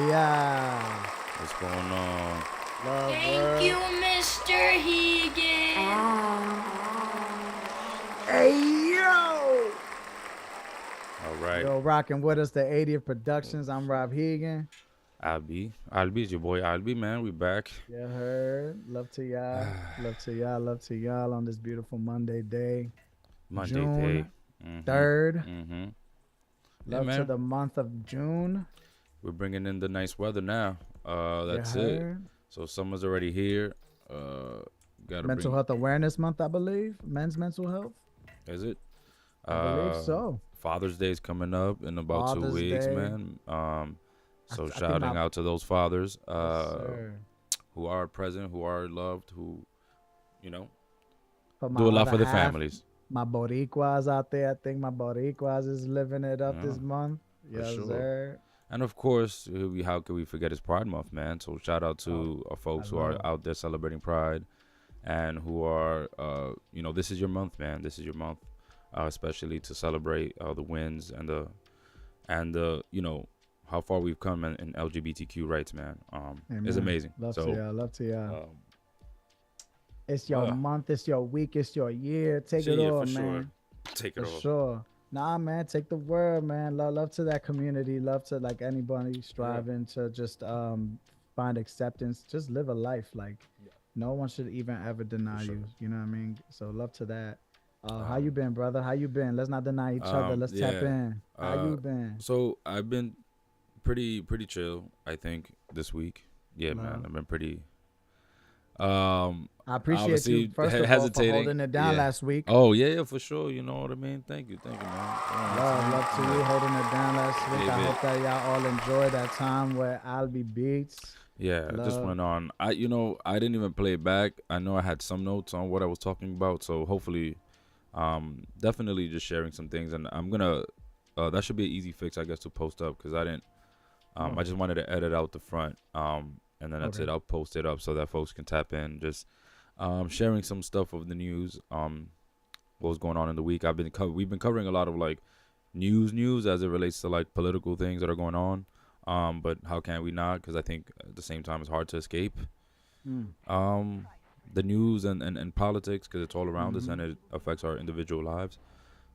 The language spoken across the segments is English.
yeah. What's going on? Love Thank you, Mr. Hegan. Hey, yo. All right. Yo, rocking with us, the 80th Productions. I'm Rob Hegan. ALBY's your boy ALBY, man. We back. You heard. Love to y'all. Love to y'all. Love to y'all on this beautiful Monday day. Monday day. June 3rd. Yeah, Love to man. the month of June. We're bringing in the nice weather now. You That's it. heard. So summer's already here. Gotta Mental bring. Health Awareness Month, I believe. Men's mental health. Is it? I believe so. Father's Day is coming up in about Father's 2 weeks, Day. man. So I think shouting out to those fathers Yes, sir. who are present, who are loved, who, you know, For my do a lot other for their half, families. my Boricuas out there. I think my Boricuas is living it up Yeah, this month. for Yes, sure. sir. And of course, how could we forget it's Pride Month, man? So shout out to our folks who are out there celebrating Pride, and who are, this is your month, man. This is your month, especially to celebrate the wins and the how far we've come in LGBTQ rights, man. It's amazing. Love to y'all. Love to y'all. It's your month. It's your week. It's your year. Take it all, man. Sure. Take it for all. Sure. Nah, man, take the word, man. Love to that community. Love to like anybody striving to just find acceptance. Just live a life. Like no one should even ever deny you. You know what I mean? So love to that. How you been, brother? How you been? Let's not deny each other. Let's tap in. How you been? So I've been pretty chill, I think, this week. Yeah, man. I've been pretty I appreciate you first of all for holding it down last week. Oh yeah, for sure. You know what I mean. Thank you, man. Love to you holding it down last week. I hope that y'all all enjoyed that time with ALBYBEATZ. Yeah, it just went on. I didn't even play it back. I know I had some notes on what I was talking about, so hopefully, definitely just sharing some things. And I'm gonna that should be an easy fix, I guess, to post up, because I didn't. I just wanted to edit out the front. And then that's it. I'll post it up so that folks can tap in. Just sharing some stuff of the news. What was going on in the week? We've been covering a lot of like news as it relates to like political things that are going on. But how can we not? Because I think at the same time it's hard to escape the news and politics, because it's all around us and it affects our individual lives.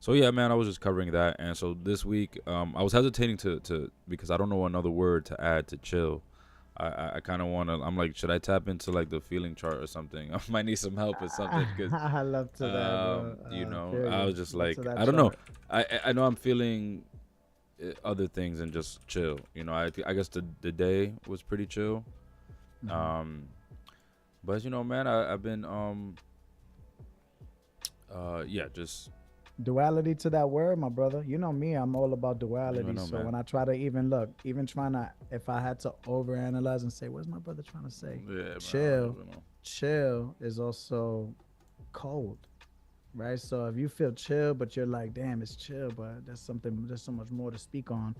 So yeah, man, I was just covering that. And so this week, I was hesitating to because I don't know another word to add to chill. I kind of want to. I'm like, should I tap into like the feeling chart or something? I might need some help with something, because I love to that, bro. I was just like, I don't know. I know I'm feeling other things and just chill. I guess the day was pretty chill. But man, I've been just duality to that word, my brother. You know me, I'm all about duality. So when I try to even trying to, if I had to overanalyze and say, what's my brother trying to say? Yeah, chill is also cold, right? So if you feel chill, but you're like, damn, it's chill, but there's so much more to speak on.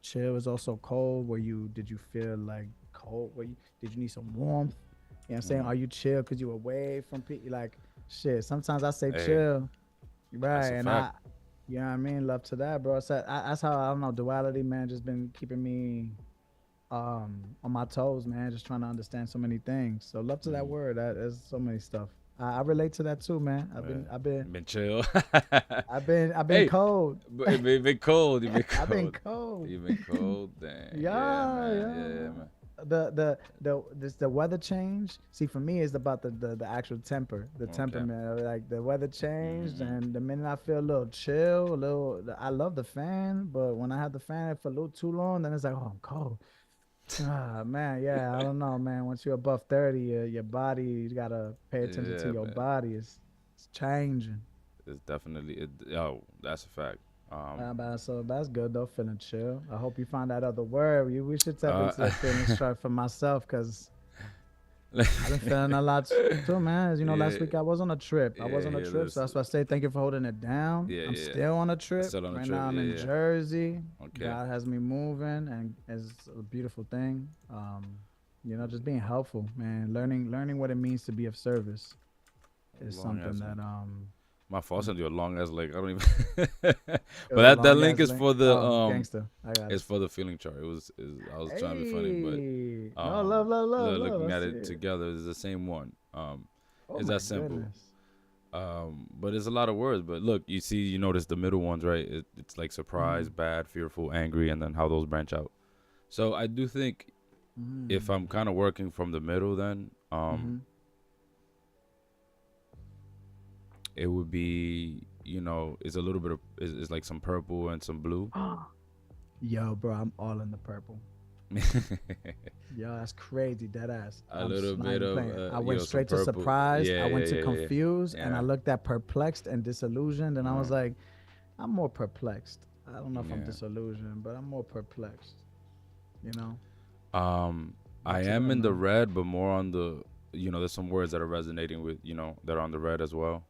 Chill is also cold. Did you feel like cold? Did you need some warmth? You know what I'm saying? Are you chill because you away from people? Like, shit, sometimes I say chill, right? And you know what I mean? Love to that, bro. So that's how, I don't know, duality, man, just been keeping me on my toes, man, just trying to understand so many things. So love to that word. There's so many stuff. I relate to that too, man. I've been chill. I've been cold. You've been cold. I've been cold. You've been cold. Dang. Yeah, man. The weather change. See, for me, it's about the actual temperament. Like the weather changed, and the minute I feel a little chill, I love the fan, but when I have the fan for a little too long, then it's like, oh, I'm cold. Man, yeah, I don't know, man. Once you're above 30, your body, you gotta pay attention to your body. It's changing. It's definitely that's a fact. So that's good though, feeling chill. I hope you find that other word. We should tap into that feeling chart for myself, because I've been feeling a lot too, man. As you know, last week I was on a trip. So that's why I say thank you for holding it down. I'm still on a trip. Right now I'm in Jersey. Okay. God has me moving, and it's a beautiful thing. Just being helpful, man. Learning what it means to be of service is something that My fault. I'll send you a long ass link. I don't even. It But was a that long link ass is link. for the Oh, gangster. I got it's it. for the feeling chart. I was trying to be funny, Hey, but no, love, love, love, love. looking I at see it it. together, it's the same one. Oh It's my that simple. goodness. But it's a lot of words. But look, you notice the middle ones, right? It's like surprise, Mm, bad, fearful, angry, and then how those branch out. So I do think if I'm mm, kind of working from the middle, then mm-hmm. it would be, it's a little bit of it's like some purple and some blue. Yo, bro, I'm all in the purple. Yo, that's crazy, dead ass. A I'm little not bit even of playing. I went some straight to purple. surprise. Yeah, I went yeah, to yeah, yeah, confused, and I yeah. looked at perplexed and disillusioned, and I was Um, like, I'm more perplexed. I don't know if I'm yeah. disillusioned, but I'm more perplexed. You know, I what you am doing, in the man? red, but more on the, there's some words that are resonating with, that are on the red as well.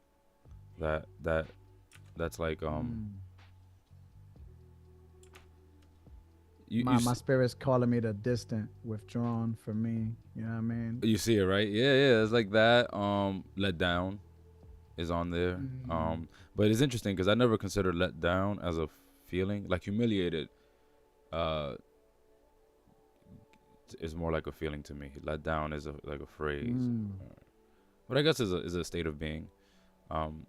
That's like Mm. you My spirit's calling me to distant, withdrawn for me. You know what I mean? you see it, right? Yeah, yeah. It's like that. Let down is on there. Mm. But it's interesting because I never considered let down as a feeling. Like humiliated, uh, is more like a feeling to me. Let down is like a phrase, Mm. but I guess is a state of being. Um,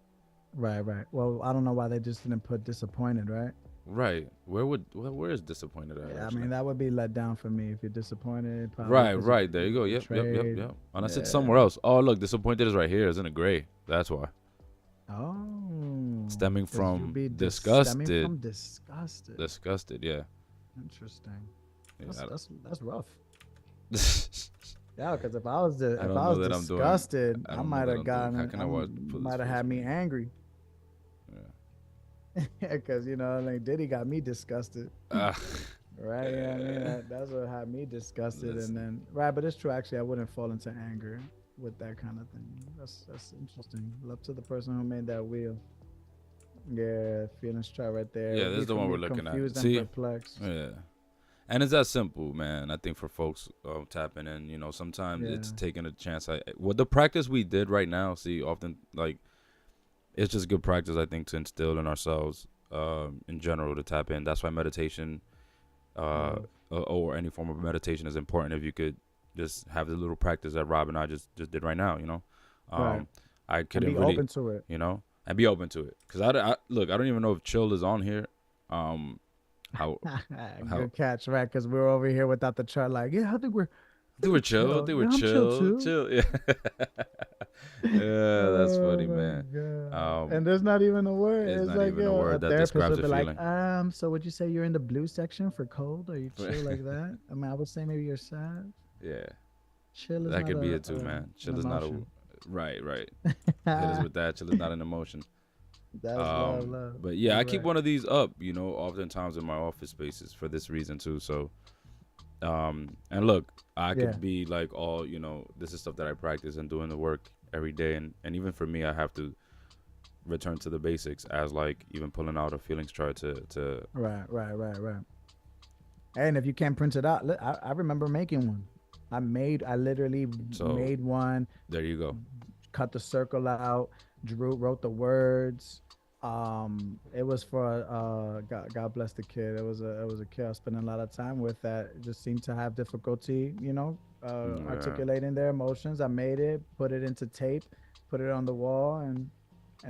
Right, right. Well, I don't know why they just didn't put disappointed, right? right. Where is disappointed at Yeah, I actually? mean that would be let down for me if you're disappointed, probably Right, because you right. There you were go. Yep, yep, yep, betrayed. yep. Unless it's Yeah. somewhere else. Oh, look, disappointed is right here. It's in a gray. That's why. Oh, Stemming because you from be stemming disgusted. from disgusted. Disgusted, yeah. Interesting. Yeah, That's rough. I, Yeah, because I if don't I know was that I'm doing. disgusted, I I don't know might that have I'm doing. How gotten, can I I put this might have full had me screen? angry. Yeah. Because like Diddy got me disgusted. Ah, Right, yeah, I mean that's what had me disgusted, and listen. then right, but it's true. Actually, I wouldn't fall into anger with that kind of thing. That's interesting. Love to the person who made that wheel. Yeah, feelings try right there. It Yeah, would this be is the for one we're me looking at. confused and See? perplexed. Yeah. And it's that simple, man. I think for folks tapping in, sometimes it's Yeah, taking a chance. What the practice we did right now, see, often like it's just good practice. I think to instill in ourselves, in general, to tap in. That's why meditation, uh, love. or any form of meditation is important. If you could just have the little practice that Rob and I just did right now, Right, I and couldn't be really, open to it. and be open to it. Cause look, I don't even know if chill is on here. How how Good catch, right? Because we're over here without the chart. Like, yeah, I think They were chill. chill. They were Yeah, I'm chill chill. too. Chill. Yeah. Yeah, that's Oh funny, my man. god! Um, And there's not even a word. it's It's not like even a word a that therapist describes would a be like, feeling. so would you say you're in the blue section for cold? Are you chill like that? I mean, I would say maybe you're sad. Yeah, Chill is that not could be it too, man. an Chill is not a emotion. right, right. Hit us with that. Chill is not an emotion. That's love, love. But yeah, You're I keep right. one of these up, oftentimes in my office spaces for this reason too. So, and look, I Yeah. could be like, all, this is stuff that I practice and doing the work every day, and even for me, I have to return to the basics as like even pulling out a feelings chart to Right, right, right, right. And if you can't print it out, I remember making one. I literally so made one, there you go. cut the circle out, wrote the words. It was for God bless the kid. It was a kid I was spending a lot of time with that just seemed to have difficulty, Yeah. articulating their emotions. I made it, put it into tape, put it on the wall, and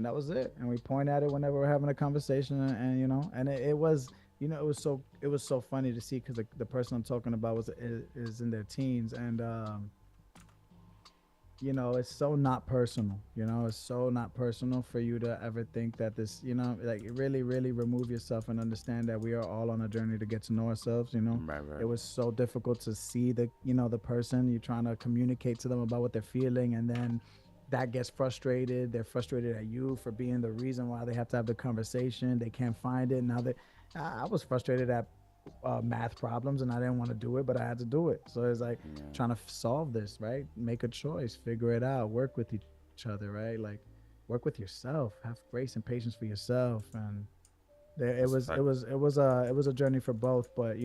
that was it. And we point at it whenever we're having a conversation, and it was. It was so funny to see because the person I'm talking about is in their teens, and it's so not personal. It's so not personal for you to ever think that this, like really, really remove yourself and understand that we are all on a journey to get to know ourselves. Right, It right. was so difficult to see the person you're trying to communicate to them about what they're feeling, and then that gets frustrated. They're frustrated at you for being the reason why they have to have the conversation. They can't find it. Now that I was frustrated at math problems and I didn't want to do it, but I had to do it. So it's like Yeah. trying to solve this, right? Make a choice, figure it out, work with each other, right? Like work with yourself, have grace and patience for yourself, and there, it That's a was it fact. was it was a it was a journey for both. But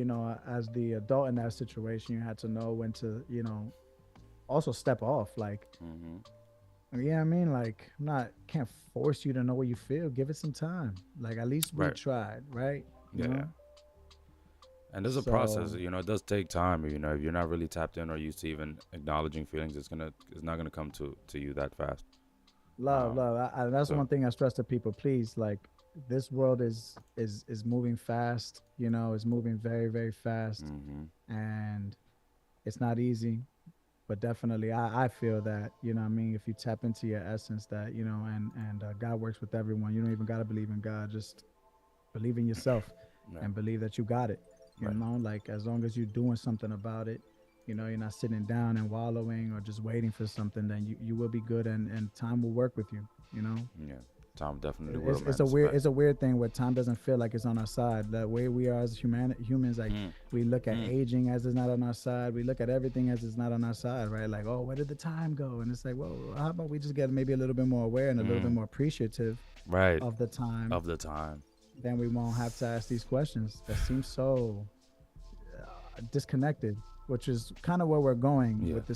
as the adult in that situation, you had to know when to also step off, like Hmm. Yeah, I mean, like, can't force you to know what you feel. Give it some time. Like, at least we Right. tried, right? You Yeah. know. And there's a process, So it does take time. If you're not really tapped in or used to even acknowledging feelings, it's not gonna come to you that fast. love, Um, love. That's so one thing I stress to people. Please, like, this world is moving fast. You know, it's moving very, very fast, hmm and it's not easy. But definitely, I feel that, you know what I mean, if you tap into your essence, that, you know, and God works with everyone. You don't even got to believe in God. Just believe in yourself right, and believe that you got it. You right, know, like, as long as you're doing something about it, you know, you're not sitting down and wallowing or just waiting for something, then you will be good, and time will work with you, you know. yeah. Time definitely will, It's man. a It's a weird fact. it's a weird thing where time doesn't feel like it's on our side. The way we are as humans, like, Mm, we look at mm, aging as it's not on our side. We look at everything as it's not on our side, right? Like, oh, where did the time go? And it's like, well, how about we just get maybe a little bit more aware and a little bit mm. more appreciative Right. of the time. Of the time. Then we won't have to ask these questions that seem so disconnected, which is kind of where we're going Yeah. with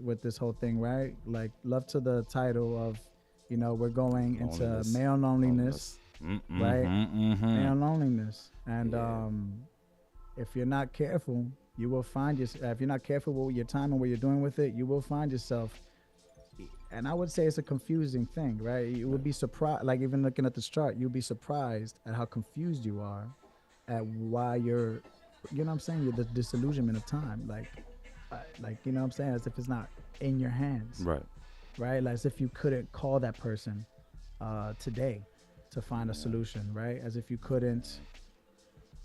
with this whole thing, right? Like, love to the title of, you know, we're going into Loneliness. male loneliness, Loneliness. Mm-hmm. right? Mm-hmm. Male loneliness, and Yeah. if you're not careful, you will find yourself. If you're not careful with your time and what you're doing with it, you will find yourself. And I would say it's a confusing thing, right? You would Right. be surprised, like, even looking at this chart, you'll be surprised at how confused you are at why you're, you know what I'm saying, you're the disillusionment of time, like, you know what I'm saying, as if it's not in your hands, Right. right? Like, as if you couldn't call that person today to find a Yeah. solution, right? As if you couldn't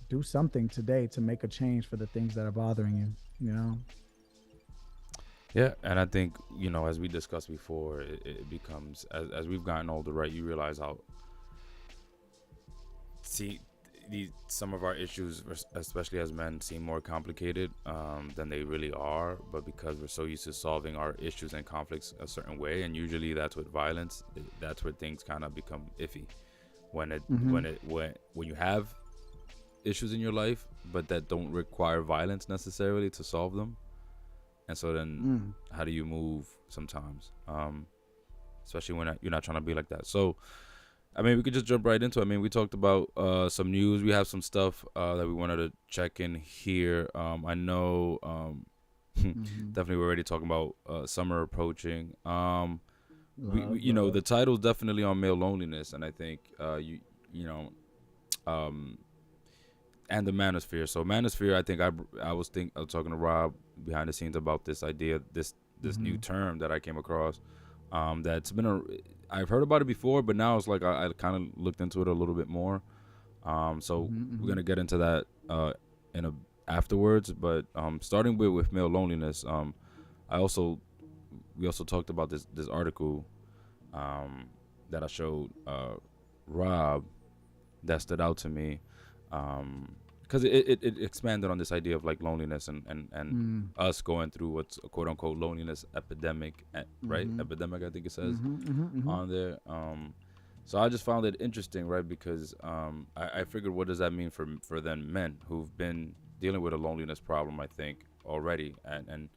do something today to make a change for the things that are bothering you, you know. Yeah, and I think as we discussed before, it becomes as we've gotten older, right? You realize how see some of our issues, especially as men, seem more complicated than they really are. But because we're so used to solving our issues and conflicts a certain way, and usually that's with violence, that's where things kind of become iffy. Mm-hmm. When you have issues in your life, but that don't require violence necessarily to solve them. And so then, Mm. how do you move sometimes? Especially when you're not trying to be like that. So, I mean, we could just jump right into it. I mean, we talked about some news. We have some stuff that we wanted to check in here. I know Mm-hmm. definitely we're already talking about summer approaching. Love, The love. title's definitely on male loneliness, and I think you know, um, and the Manosphere. So Manosphere, I think I was talking to Rob behind the scenes about this idea, this new Mm-hmm. term that I came across. That's been I've heard about it before, but now it's like I kind of looked into it a little bit more. So Mm-hmm. we're Mm-hmm. gonna get into that in a afterwards. But starting with male loneliness, I also we also talked about this article that I showed Rob that stood out to me because it expanded on this idea of like loneliness and Mm. us going through what's a quote unquote loneliness epidemic, right? Mm-hmm. Epidemic, I think it says Mm-hmm. Mm-hmm. Mm-hmm. on there. So I just found it interesting, right? Because I figured, what does that mean for then men who've been dealing with a loneliness problem, I think already, and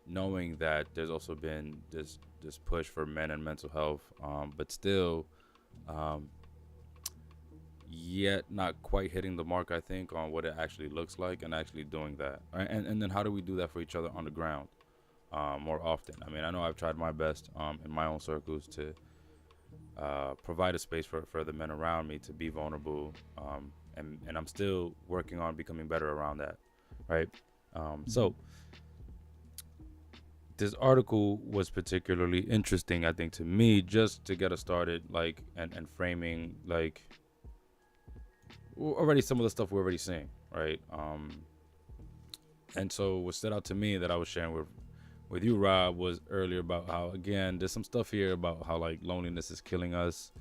knowing that there's also been this push for men and mental health, but still. Um, Yet not quite hitting the mark, I think, on what it actually looks like and actually doing that. Right? And then how do we do that for each other on the ground more often? I mean, I know I've tried my best in my own circles to provide a space for the men around me to be vulnerable, and I'm still working on becoming better around that, right? Mm-hmm. So this article was particularly interesting, I think, to me, just to get us started, like, and framing, like, already some of the stuff we're already seeing, right? And so what stood out to me that I was sharing with you, Rob, was earlier about how, again, there's some stuff here about how like loneliness is killing us.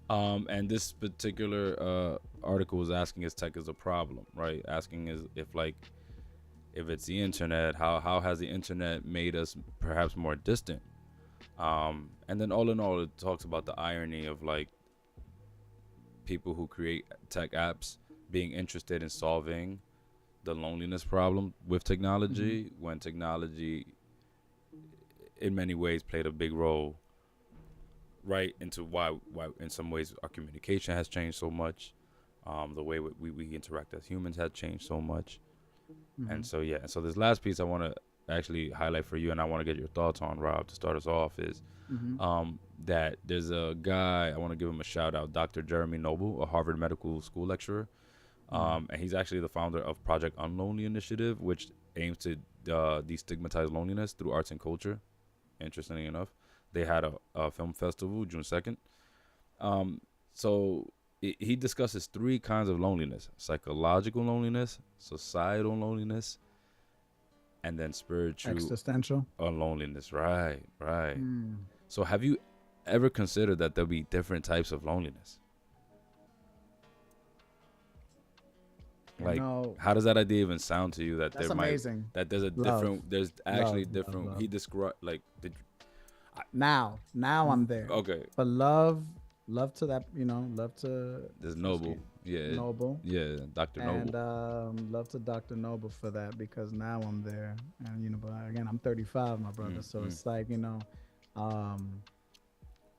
And this particular article was asking, is tech is a problem, right? Asking is if it's the internet, how has the internet made us perhaps more distant? And then all in all, it talks about the irony of like people who create tech apps being interested in solving the loneliness problem with Mm-hmm. technology when technology in many ways played a big role, right, into why in some ways our communication has changed so much. The way we interact as humans has changed so much. And so, yeah. So this last piece I want to actually highlight for you, and I want to get your thoughts on, Rob, to start us off, is that there's a guy, I want to give him a shout out, Dr. Jeremy Noble, a Harvard Medical School lecturer. And he's actually the founder of Project Unlonely Initiative, which aims to destigmatize loneliness through arts and culture. Interestingly enough, they had a film festival June 2nd. So he discusses 3 kinds of loneliness: psychological loneliness, societal loneliness, and then spiritual existential loneliness. Right. So have you ever considered that there'll be different types of loneliness? Like, how does that idea even sound to you? That that's there amazing. That there's a different. There's actually different. Love. He described like. Now I'm there. Okay. But love to that, love to. There's Noble. Yeah. Noble. Yeah, Dr. Noble. And love to Dr. Noble for that, because now I'm there, and but again, I'm 35, my brother. So it's like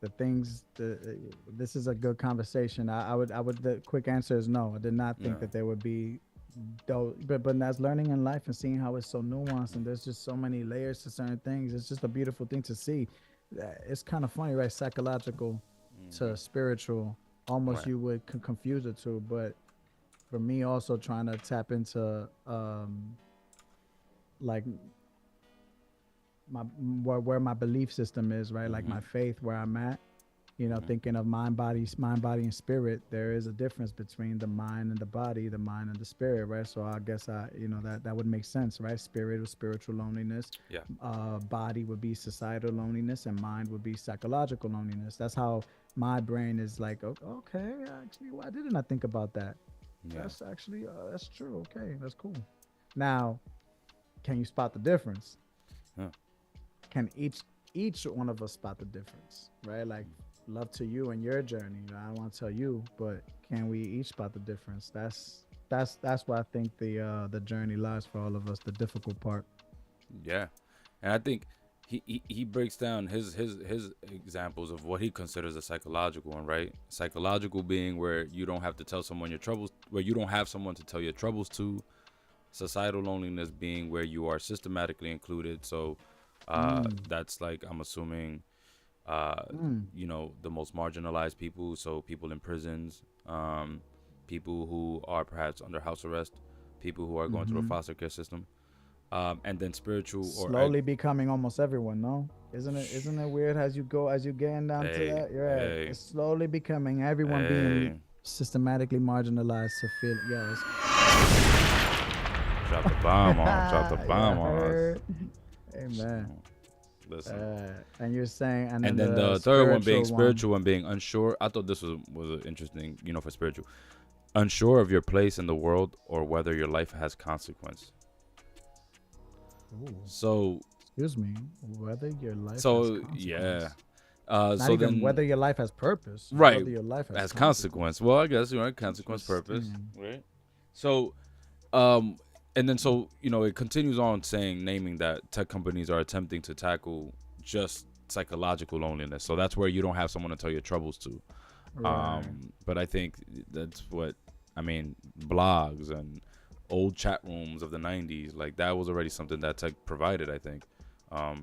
the things. This is a good conversation. I would. The quick answer is no. I did not think that there would be. But that's learning in life and seeing how it's so nuanced, and there's just so many layers to certain things. It's just a beautiful thing to see. It's kind of funny, right? Psychological to spiritual, almost you would confuse the two. But for me, also trying to tap into like where my belief system is, right? Like my faith, where I'm at. Thinking of mind, body, and spirit, there is a difference between the mind and the body, the mind and the spirit, right? So I guess that would make sense, right? Spirit was spiritual loneliness. Yeah. Body would be societal loneliness, and mind would be psychological loneliness. That's how my brain is like, okay, actually, why didn't I think about that? Yeah. That's actually, that's true. Okay, that's cool. Now, can you spot the difference? Yeah. Can each one of us spot the difference, right? Like, love to you and your journey. I don't want to tell you, but can we each spot the difference? That's why I think the journey lies for all of us, the difficult part. Yeah, and I think he breaks down his examples of what he considers a psychological one, right? Psychological being where you don't have to tell someone your troubles, where you don't have someone to tell your troubles to. Societal loneliness being where you are systematically included. So that's like, I'm assuming, the most marginalized people, so people in prisons, people who are perhaps under house arrest, people who are going through a foster care system, and then spiritual slowly becoming almost everyone. No, isn't it weird as you getting down to that? It's slowly becoming everyone being systematically marginalized to feel. Drop the bomb on us. Amen. Listen. And you're saying, and then the third one being spiritual and being unsure. I thought this was interesting, for spiritual. Unsure of your place in the world or whether your life has consequence. Ooh. So, excuse me, whether your life. So yeah. Not so even then, whether your life has purpose, right? Whether your life has consequence. Well, I guess consequence, purpose, right? So, and then so it continues on naming that tech companies are attempting to tackle just psychological loneliness. So that's where you don't have someone to tell your troubles to. Right. But I think that's what blogs and old chat rooms of the 90s, like that was already something that tech provided, I think. A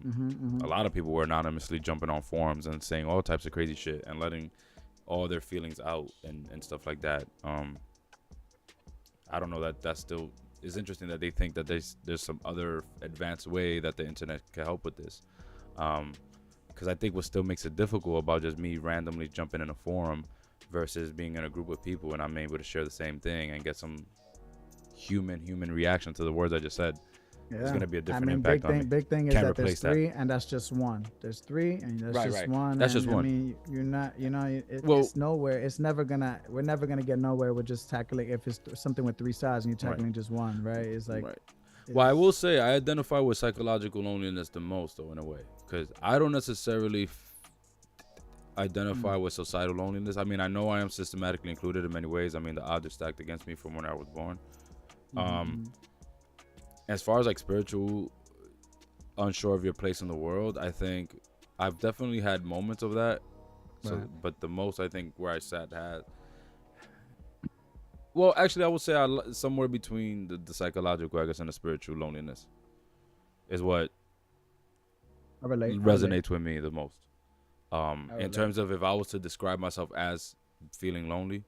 lot of people were anonymously jumping on forums and saying all types of crazy shit and letting all their feelings out and stuff like that. I don't know, that's still is interesting that they think that there's some other advanced way that the internet can help with this. Because I think what still makes it difficult about just me randomly jumping in a forum versus being in a group of people and I'm able to share the same thing and get some human reaction to the words I just said. Yeah. It's going to be a different impact on me. Big thing is that there's three and that's just one. There's three and that's just one. That's just one. I mean, you're not, it's nowhere. We're never going to get nowhere with just tackling, if it's something with three sides and you're tackling just one, right? It's like. Right. Well, I will say I identify with psychological loneliness the most, though, in a way, because I don't necessarily identify with societal loneliness. I mean, I know I am systematically included in many ways. I mean, the odds are stacked against me from when I was born. As far as like spiritual unsure of your place in the world, I think I've definitely had moments of that. So, Right. but the most I think where I sat had. Well, actually, I would say somewhere between the psychological, I guess, and the spiritual loneliness is what I relate. resonates with me the most. I In relate. terms of if I was to describe myself as feeling lonely,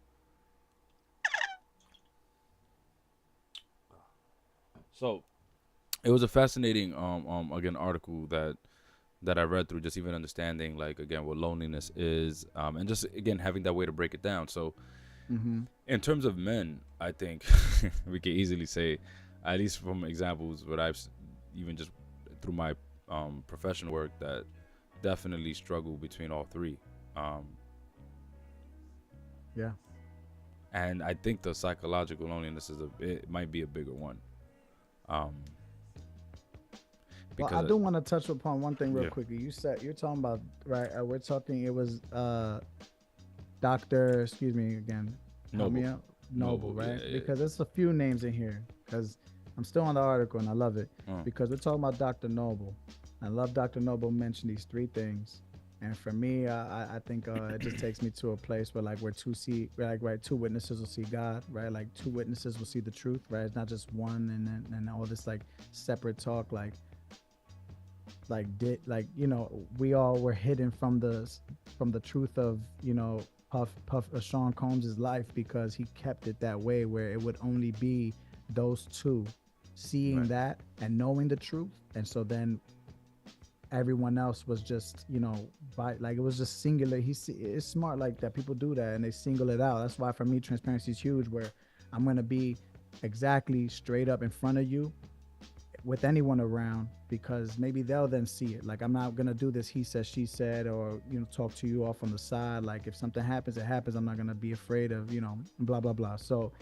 so it was a fascinating again article that I read through, just even understanding like again what loneliness is, and just again having that way to break it down. So Mm-hmm. in terms of men, I think we can easily say, at least from examples what even just through my professional work, that definitely struggle between all three. Um, Yeah. and I think the psychological loneliness it might be a bigger one. Um, Well, because I do want to touch upon one thing real yeah. quickly. You're talking about, right? We're talking. It was Doctor. Excuse me again. Help me Noble. out. Noble, right? Yeah. Because there's a few names in here. Because I'm still on the article and I love it. Mm. Because we're talking about Doctor Noble. I love Doctor Noble mentioned these three things. And for me, I think it just takes me to a place where like right, two witnesses will see God, right? Like two witnesses will see the truth, right? It's not just one and all this like separate talk, we all were hidden from the truth of Puff Sean Combs's life, because he kept it that way where it would only be those two seeing Right. that and knowing the truth, and so then everyone else was just it was just singular. It's smart like that, people do that and they single it out. That's why for me transparency is huge, where I'm going to be exactly straight up in front of you with anyone around, because maybe they'll then see it. Like I'm not gonna do this he said she said, or talk to you off on the side. Like if something happens, it happens. I'm not gonna be afraid of blah blah blah. So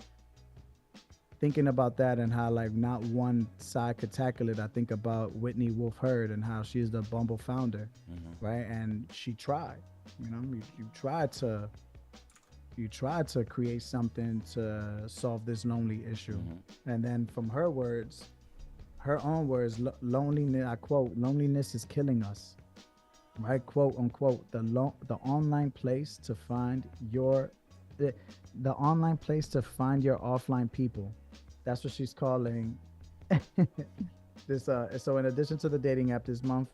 thinking about that and how like not one side could tackle it, I think about Whitney Wolf Herd and how she's the Bumble founder, right? And she tried. You tried to create something to solve this lonely issue, and then from her own words, loneliness, I quote, loneliness is killing us, right? Quote unquote, the online place to find the online place to find your offline people. That's what she's calling this. So in addition to the dating app, this month,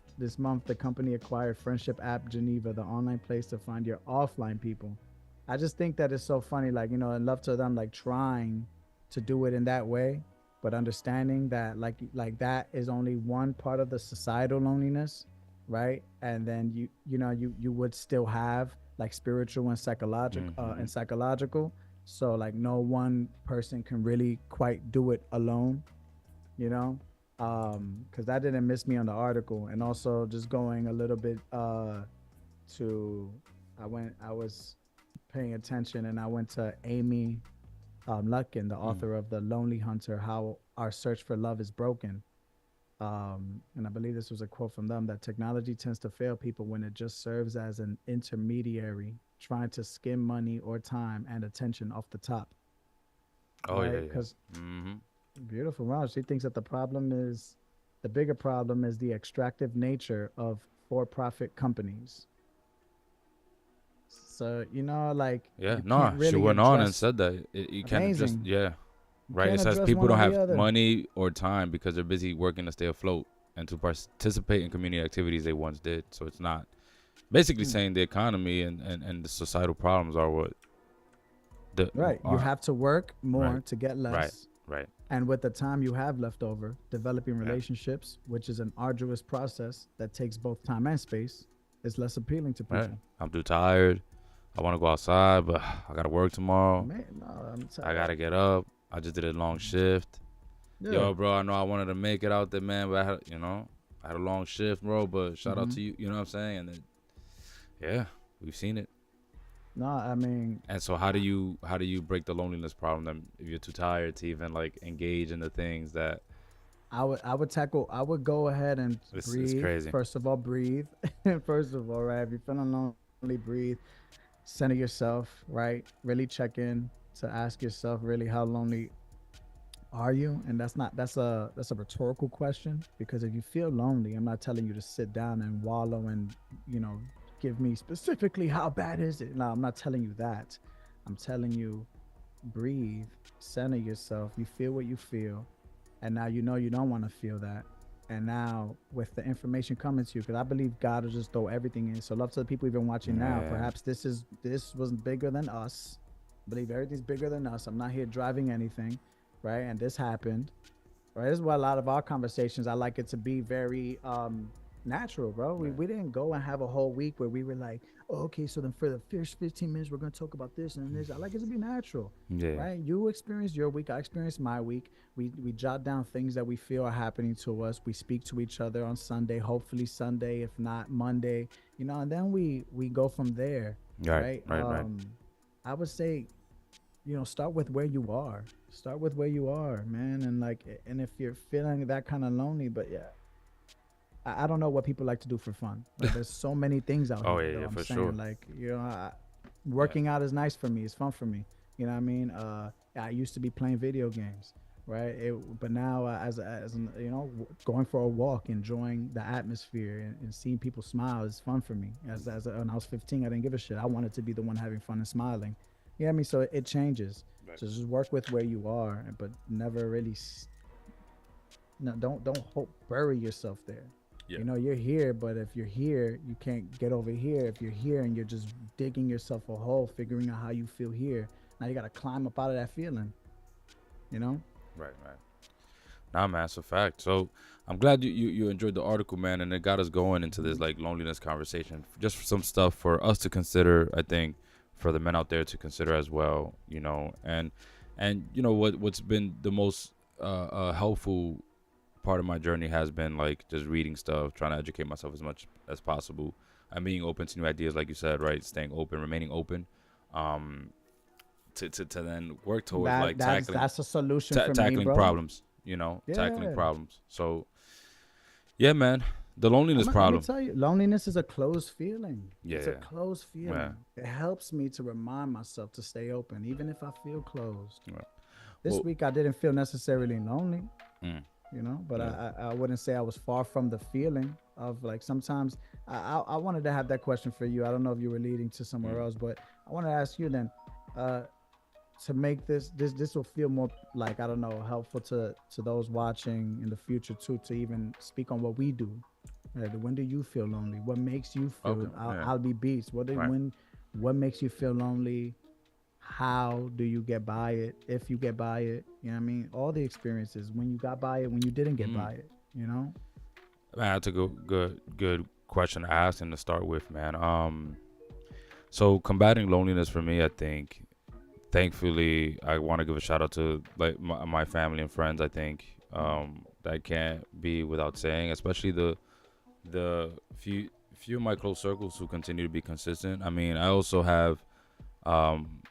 the company acquired friendship app Geneva, the online place to find your offline people. I just think that it's so funny, like, and love to them, like trying to do it in that way, but understanding that like that is only one part of the societal loneliness, right? And then you would still have like spiritual and psychological. So like no one person can really quite do it alone, because that didn't miss me on the article. And also just going a little bit to I was paying attention and I went to Amy Lutkin, the author of The Lonely Hunter, How Our Search for Love is Broken. And I believe this was a quote from them, that technology tends to fail people when it just serves as an intermediary, trying to skim money or time and attention off the top. Oh, right? yeah. Because Mm-hmm. beautiful, wow. She thinks that the bigger problem is the extractive nature of for-profit companies. So, like, Yeah, you no, can't she really went on and address. said that you can't address, Amazing. yeah, You right. It can't says address people one don't or the have other. money or time because they're busy working to stay afloat and to participate in community activities they once did. So it's not basically saying the economy and the societal problems are what Right. You have to work more right, to get right, less. right. And with the time you have left over, developing Yeah. relationships, which is an arduous process that takes both time and space, is less appealing to people. Right. I'm too tired. I want to go outside, but I got to work tomorrow. Man, no, I'm I got to get up. I just did a long shift. Yeah. Yo, bro, I know I wanted to make it out there, man, but I had a long shift, bro, but shout out to you, you know what I'm saying? And then, yeah, we've seen it. No, I mean, And so how do you break the loneliness problem then if you're too tired to even like engage in the things that I would go ahead and it's breathe. crazy. First of all, breathe. First of all, right? If you're feeling lonely, breathe. Center yourself, right? Really check in to ask yourself really how lonely Are you? And that's a rhetorical question, because if you feel lonely, I'm not telling you to sit down and wallow and, you know, give me specifically how bad is it. No, I'm not telling you that. I'm telling you, breathe, center yourself. You feel what you feel, and now you know you don't want to feel that. And now with the information coming to you, because I believe God will just throw everything in. So love to the people even watching now. Yeah. Perhaps this was bigger than us. I believe everything's bigger than us. I'm not here driving anything, right? And this happened, right? This is why a lot of our conversations, I like it to be very natural, bro. We, Right. we didn't go and have a whole week where we were like, oh, okay, so then for the first 15 minutes, we're going to talk about this and this. I like it to be natural, Yeah. right? You experience your week, I experience my week. We jot down things that we feel are happening to us. We speak to each other on Sunday, hopefully Sunday, if not Monday, you know, and then we go from there, Right. right? Right. I would say, you know, start with where you are. Start with where you are, man. And like, and if you're feeling that kind of lonely, but yeah, I don't know what people like to do for fun. Right? There's so many things out Oh here, yeah, though. yeah, I'm for saying, sure. like, you know, Yeah. working out is nice for me. It's fun for me. You know what I mean? I used to be playing video games, right? But now, you know, going for a walk, enjoying the atmosphere, and seeing people smile is fun for me. When I was 15, I didn't give a shit. I wanted to be the one having fun and smiling. You know what I mean? So it changes. Right. So just work with where you are, but never really. No, don't hope bury yourself there. Yeah. You know, you're here, but if you're here, you can't get over here. If you're here and you're just digging yourself a hole, figuring out how you feel here, now you got to climb up out of that feeling, you know? Right. Right. Nah, man, it's a fact. So I'm glad you enjoyed the article, man, and it got us going into this Mhm. like loneliness conversation. Just some stuff for us to consider, I think, for the men out there to consider as well. You know, and you know what's been the most helpful part of my journey has been like just reading stuff, trying to educate myself as much as possible, and being open to new ideas, like you said, right? Staying open, remaining open, um, to then work towards That like that's tackling that's a solution for me, tackling bro. problems, you know, tackling Yeah. problems. So yeah, man, the loneliness Let me problem. tell you, loneliness is a closed feeling. It's a Yeah, closed yeah, feeling. It helps me to remind myself to stay open, even if I feel closed. yeah. This Well, week, I didn't feel necessarily lonely, mm, you know, but yeah, I wouldn't say I was far from the feeling of like sometimes I wanted to have that question for you. I don't know if you were leading to somewhere mm, else, but I want to ask you then, uh, to make this will feel more like, I don't know, helpful to those watching in the future too, to even speak on what we do. When do you feel lonely? What makes you okay, feel? yeah, I'll be beats. right. What makes you feel lonely? How do you get by it? If you get by it, you know what I mean? All the experiences, when you got by it, when you didn't get Mm. by it, you know? Man, that's a good question to ask and to start with, man. So combating loneliness for me, I think, thankfully, I want to give a shout out to like my family and friends. I think that can't be without saying, especially the few of my close circles who continue to be consistent. I mean, I also have, um,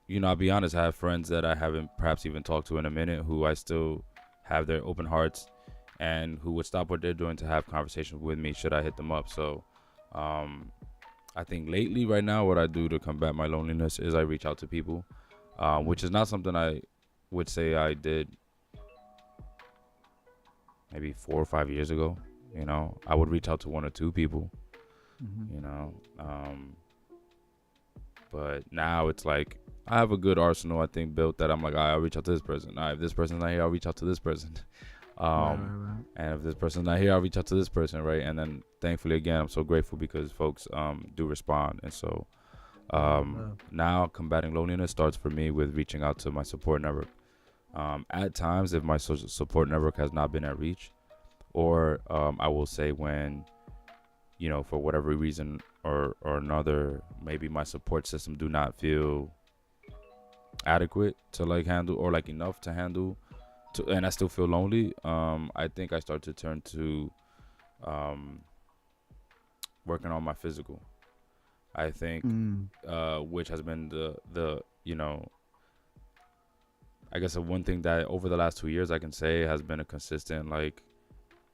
you know, I'll be honest, I have friends that I haven't perhaps even talked to in a minute who I still have their open hearts and who would stop what they're doing to have conversations with me should I hit them up. So, um, I think lately, right now, what I do to combat my loneliness is I reach out to people, Mm-hmm. which is not something I would say I did maybe 4 or 5 years ago. You know, I would reach out to one or two people, Mm-hmm. you know, but now it's like I have a good arsenal, I think, built that I'm like, I'll reach out to this person. If this person's not here, I'll reach out to this person. Right, Um, right, right. and if this person's not here, I'll reach out to this person, right? And then thankfully, again, I'm so grateful because folks do respond. And so Love, love. now combating loneliness starts for me with reaching out to my support network. At times, if my social support network has not been at reach, or I will say when, you know, for whatever reason or another, maybe my support system do not feel adequate to like handle or like enough to handle and I still feel lonely, I think I start to turn to um, working on my physical. I think, Mm. which has been the you know, I guess the one thing that over the last 2 years I can say has been a consistent like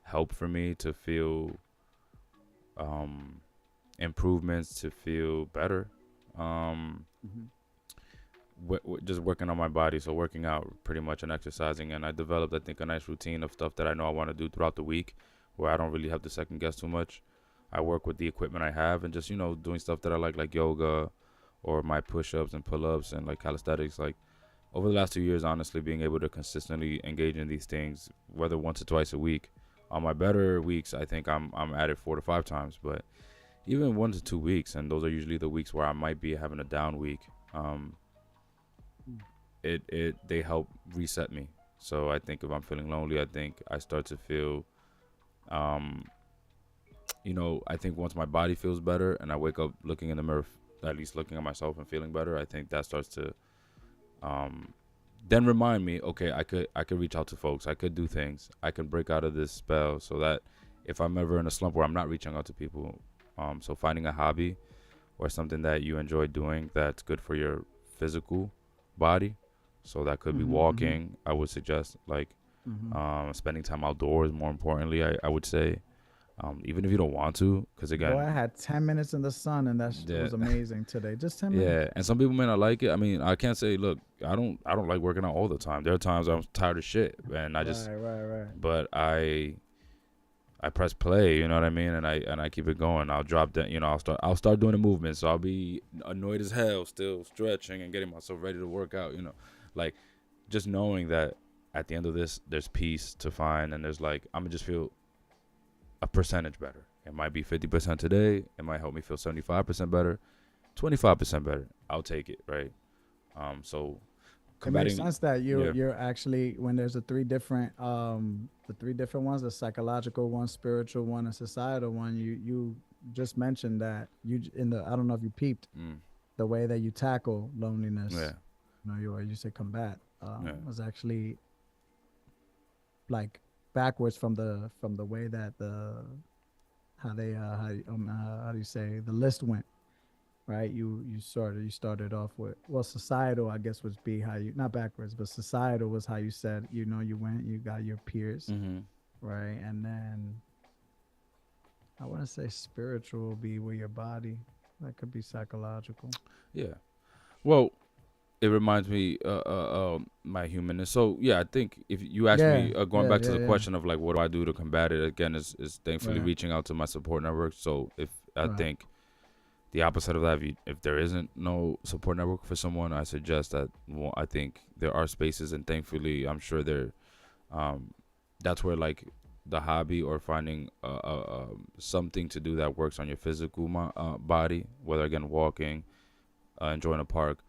help for me to feel improvements, to feel better. Um, Mm-hmm. just working on my body, so working out pretty much and exercising, and I developed, I think, a nice routine of stuff that I know I want to do throughout the week, where I don't really have to second guess too much. I work with the equipment I have, and just doing stuff that I like yoga, or my push-ups and pull-ups and like calisthenics. Like over the last 2 years, honestly, being able to consistently engage in these things, whether once or twice a week. On my better weeks, I think I'm at it 4 to 5 times, but even 1 to 2 weeks, and those are usually the weeks where I might be having a down week. They help reset me. So I think if I'm feeling lonely, I think I start to feel, I think once my body feels better and I wake up looking in the mirror, at least looking at myself and feeling better, I think that starts to then remind me, okay, I could reach out to folks. I could do things. I can break out of this spell, so that if I'm ever in a slump where I'm not reaching out to people, so finding a hobby or something that you enjoy doing that's good for your physical body. So that could be walking. I would suggest spending time outdoors. More importantly, I would say, even if you don't want to, because again, I had 10 minutes in the sun, and that was amazing today. Just 10 minutes. Yeah, and some people may not like it. I mean, I can't say, look, I don't like working out all the time. There are times I'm tired of shit, and I just right. But I press play, you know what I mean, and I keep it going. I'll drop that, I'll start doing the movement, so I'll be annoyed as hell, still stretching and getting myself ready to work out, like just knowing that at the end of this, there's peace to find, and there's I'm gonna just feel a percentage better. It might be 50% today. It might help me feel 75% better, 25% better. I'll take it, right? So it makes sense that you're actually, when there's the three different ones, the psychological one, spiritual one, and societal one. You just mentioned that I don't know if you peeped the way that you tackle loneliness. Yeah. You say combat was actually like backwards from the way that how do you say the list went, right? You started off with, well, societal, I guess, would be how you, not backwards, but societal was how you said, you went, you got your peers, right? And then I want to say spiritual will be with your body. That could be psychological. Yeah. Well, it reminds me my humanness. So yeah, I think if you ask me, going back to the question of what do I do to combat it, again, is thankfully reaching out to my support network. So if I think the opposite of that, if there isn't no support network for someone, I suggest that, well, I think there are spaces, and thankfully I'm sure that's where the hobby or finding something to do that works on your physical body, whether again walking, enjoying a park,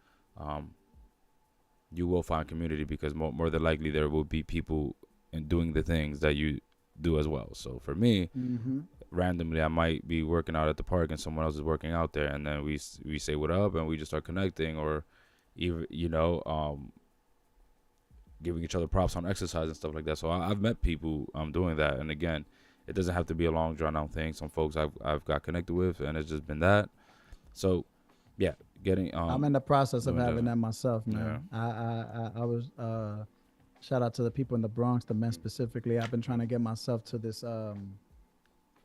you will find community, because more than likely there will be people in doing the things that you do as well. So for me, randomly I might be working out at the park and someone else is working out there, and then we say what up and we just start connecting, or even giving each other props on exercise and stuff like that. So I've met people doing that, and again, it doesn't have to be a long drawn out thing. Some folks I've got connected with, and it's just been that. So yeah, getting I'm in the process of having that myself, man. I was shout out to the people in the Bronx, the men specifically. I've been trying to get myself to this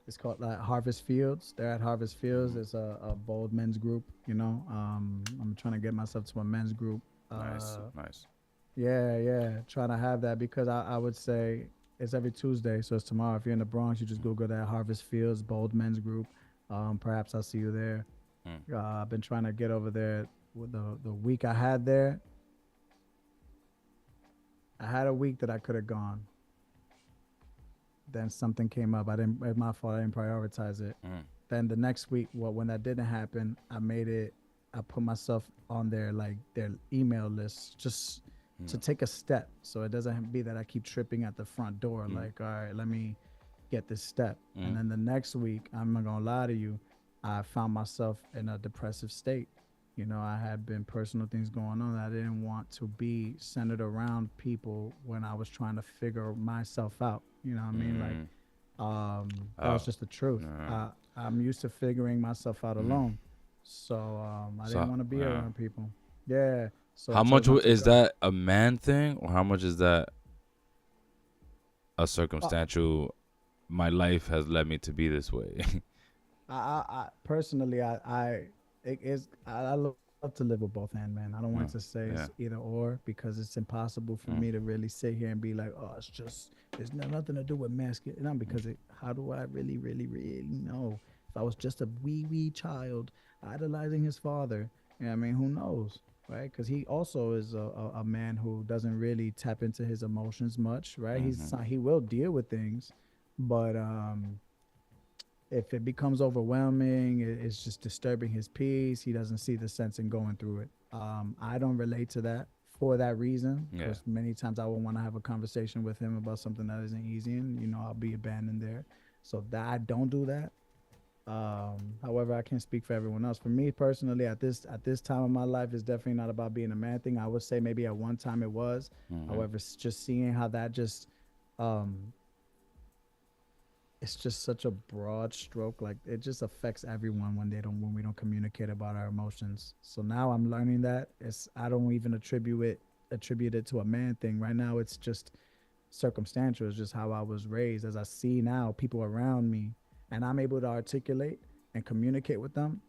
it's called Harvest Fields. They're at Harvest Fields. It's a bold men's group, I'm trying to get myself to a men's group. Nice. Yeah, trying to have that, because I would say it's every Tuesday, so it's tomorrow. If you're in the Bronx, you just Google that Harvest Fields bold men's group. Perhaps I'll see you there. I've been trying to get over there. With the week I had there, I had a week that I could have gone. Then something came up. It's my fault. I didn't prioritize it. Then the next week, when that didn't happen, I put myself on their email list just to take a step, so it doesn't be that I keep tripping at the front door. All right, let me get this step. And then the next week, I'm not gonna lie to you, I found myself in a depressive state. I had been personal things going on. I didn't want to be centered around people when I was trying to figure myself out. You know what I mean? That was just the truth. I'm used to figuring myself out alone. So I didn't want to be around people. Yeah. So how much is that a man thing, or how much is that a circumstantial, my life has led me to be this way? I personally, I look to live with both hands, man. I don't want to say it's either or because it's impossible for me to really sit here and be like, oh, it's nothing to do with masculine. Not because how do I really, really, really know? If I was just a wee child idolizing his father, I mean, who knows, right? Because he also is a man who doesn't really tap into his emotions much, right? He will deal with things, but if it becomes overwhelming, it's just disturbing his peace. He doesn't see the sense in going through it. I don't relate to that for that reason. Because many times I will want to have a conversation with him about something that isn't easy, and I'll be abandoned there. So that I don't do that. However, I can't speak for everyone else. For me personally, at this time of my life, it's definitely not about being a man thing. I would say maybe at one time it was. However, just seeing how that just it's just such a broad stroke. Like it just affects everyone when we don't communicate about our emotions. So now I'm learning that I don't even attribute it to a man thing. Right now it's just circumstantial. It's just how I was raised. As I see now people around me and I'm able to articulate and communicate with them,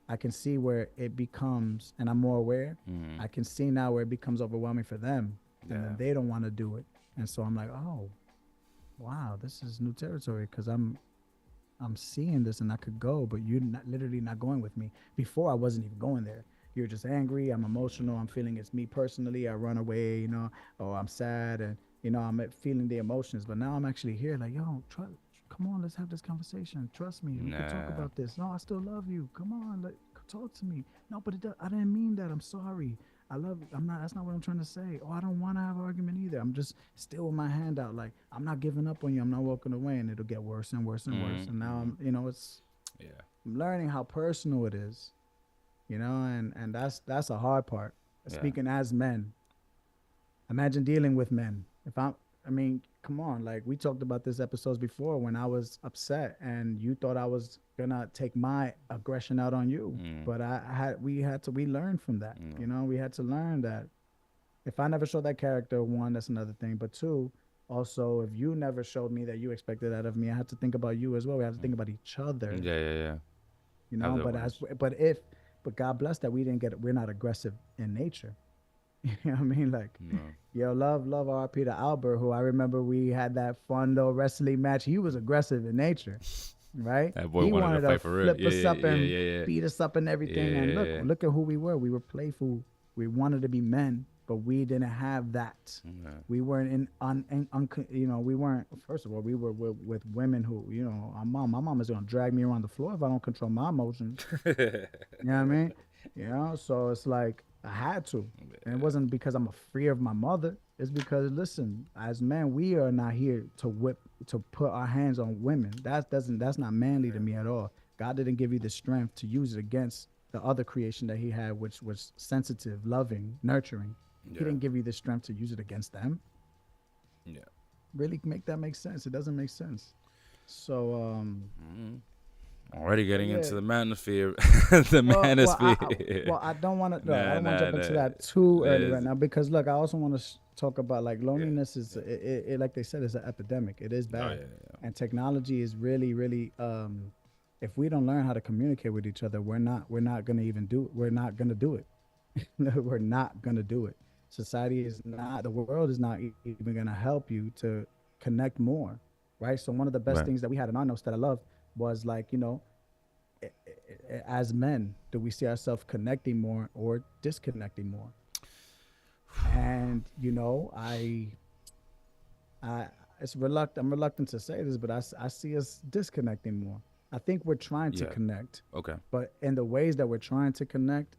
I can see where it becomes, and I'm more aware. I can see now where it becomes overwhelming for them, and then they don't want to do it. And so I'm like, oh, wow, this is new territory because I'm seeing this and I could go, but you're literally not going with me. Before I wasn't even going there. You're just angry. I'm emotional. I'm feeling it's me personally. I run away, or I'm sad, and I'm feeling the emotions. But now I'm actually here, like, yo, come on, let's have this conversation. Trust me, we can talk about this. No, I still love you. Come on, talk to me. No, but I didn't mean that. I'm sorry. That's not what I'm trying to say. Oh, I don't want to have an argument either. I'm just still with my hand out. Like, I'm not giving up on you. I'm not walking away, and it'll get worse and worse and worse. And now I'm learning how personal it is, and that's a hard part. Speaking as men, imagine dealing with men. Come on, like we talked about this episodes before when I was upset and you thought I was gonna take my aggression out on you, but we learned from that. We had to learn that if I never showed that character, one, that's another thing, but two, also if you never showed me that you expected that of me, I had to think about you as well. We have to think about each other. But God bless that we're not aggressive in nature. You know what I mean? Like, yo, love RP to Albert, who I remember we had that fun little wrestling match. He was aggressive in nature, right? That boy he wanted to fight for real. Flip us up and beat us up and everything. And look at who we were. We were playful. We wanted to be men, but we didn't have that. We weren't we weren't. First of all, we were with women who, my mom is gonna drag me around the floor if I don't control my emotions. You know what I mean? So it's like. I had to, and it wasn't because I'm afraid of my mother. It's because, listen, as men, we are not here to put our hands on women. That's not manly to me at all. God didn't give you the strength to use it against the other creation that He had, which was sensitive, loving, nurturing. He didn't give you the strength to use it against them. Really make that make sense? It doesn't make sense. So, already getting into the manosphere, I don't want to. I don't want to jump into that too early right now because look, I also want to talk about like loneliness is it like they said, is an epidemic. It is bad, and technology is really, really. If we don't learn how to communicate with each other, we're not gonna even do. We're not gonna do it. We're not gonna do it. Society is not. The world is not even gonna help you to connect more, right? So one of the best things that we had in our notes that I love was like, as men, do we see ourselves connecting more or disconnecting more? And I'm reluctant to say this, but I see us disconnecting more. I think we're trying to connect. Okay. But in the ways that we're trying to connect,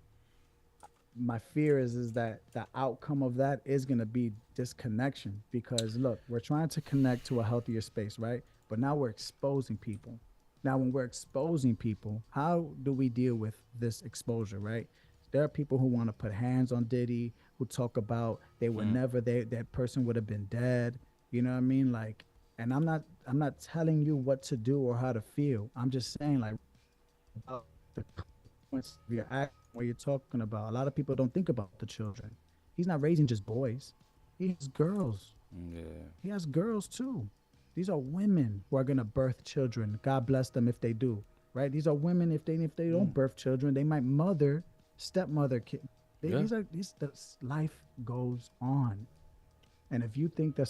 my fear is that the outcome of that is going to be disconnection because look, we're trying to connect to a healthier space, right? But now we're exposing people. Now, when we're exposing people, how do we deal with this exposure, right? There are people who want to put hands on Diddy, who talk about they were never there, that person would have been dead. You know what I mean? Like, and I'm not telling you what to do or how to feel. I'm just saying, like, the consequences of your act, what you're talking about. A lot of people don't think about the children. He's not raising just boys. He has girls. Yeah. He has girls too. These are women who are going to birth children. God bless them if they do, right? These are women, if they don't birth children, they might mother stepmother, kid. Yeah. Life goes on. And if you think that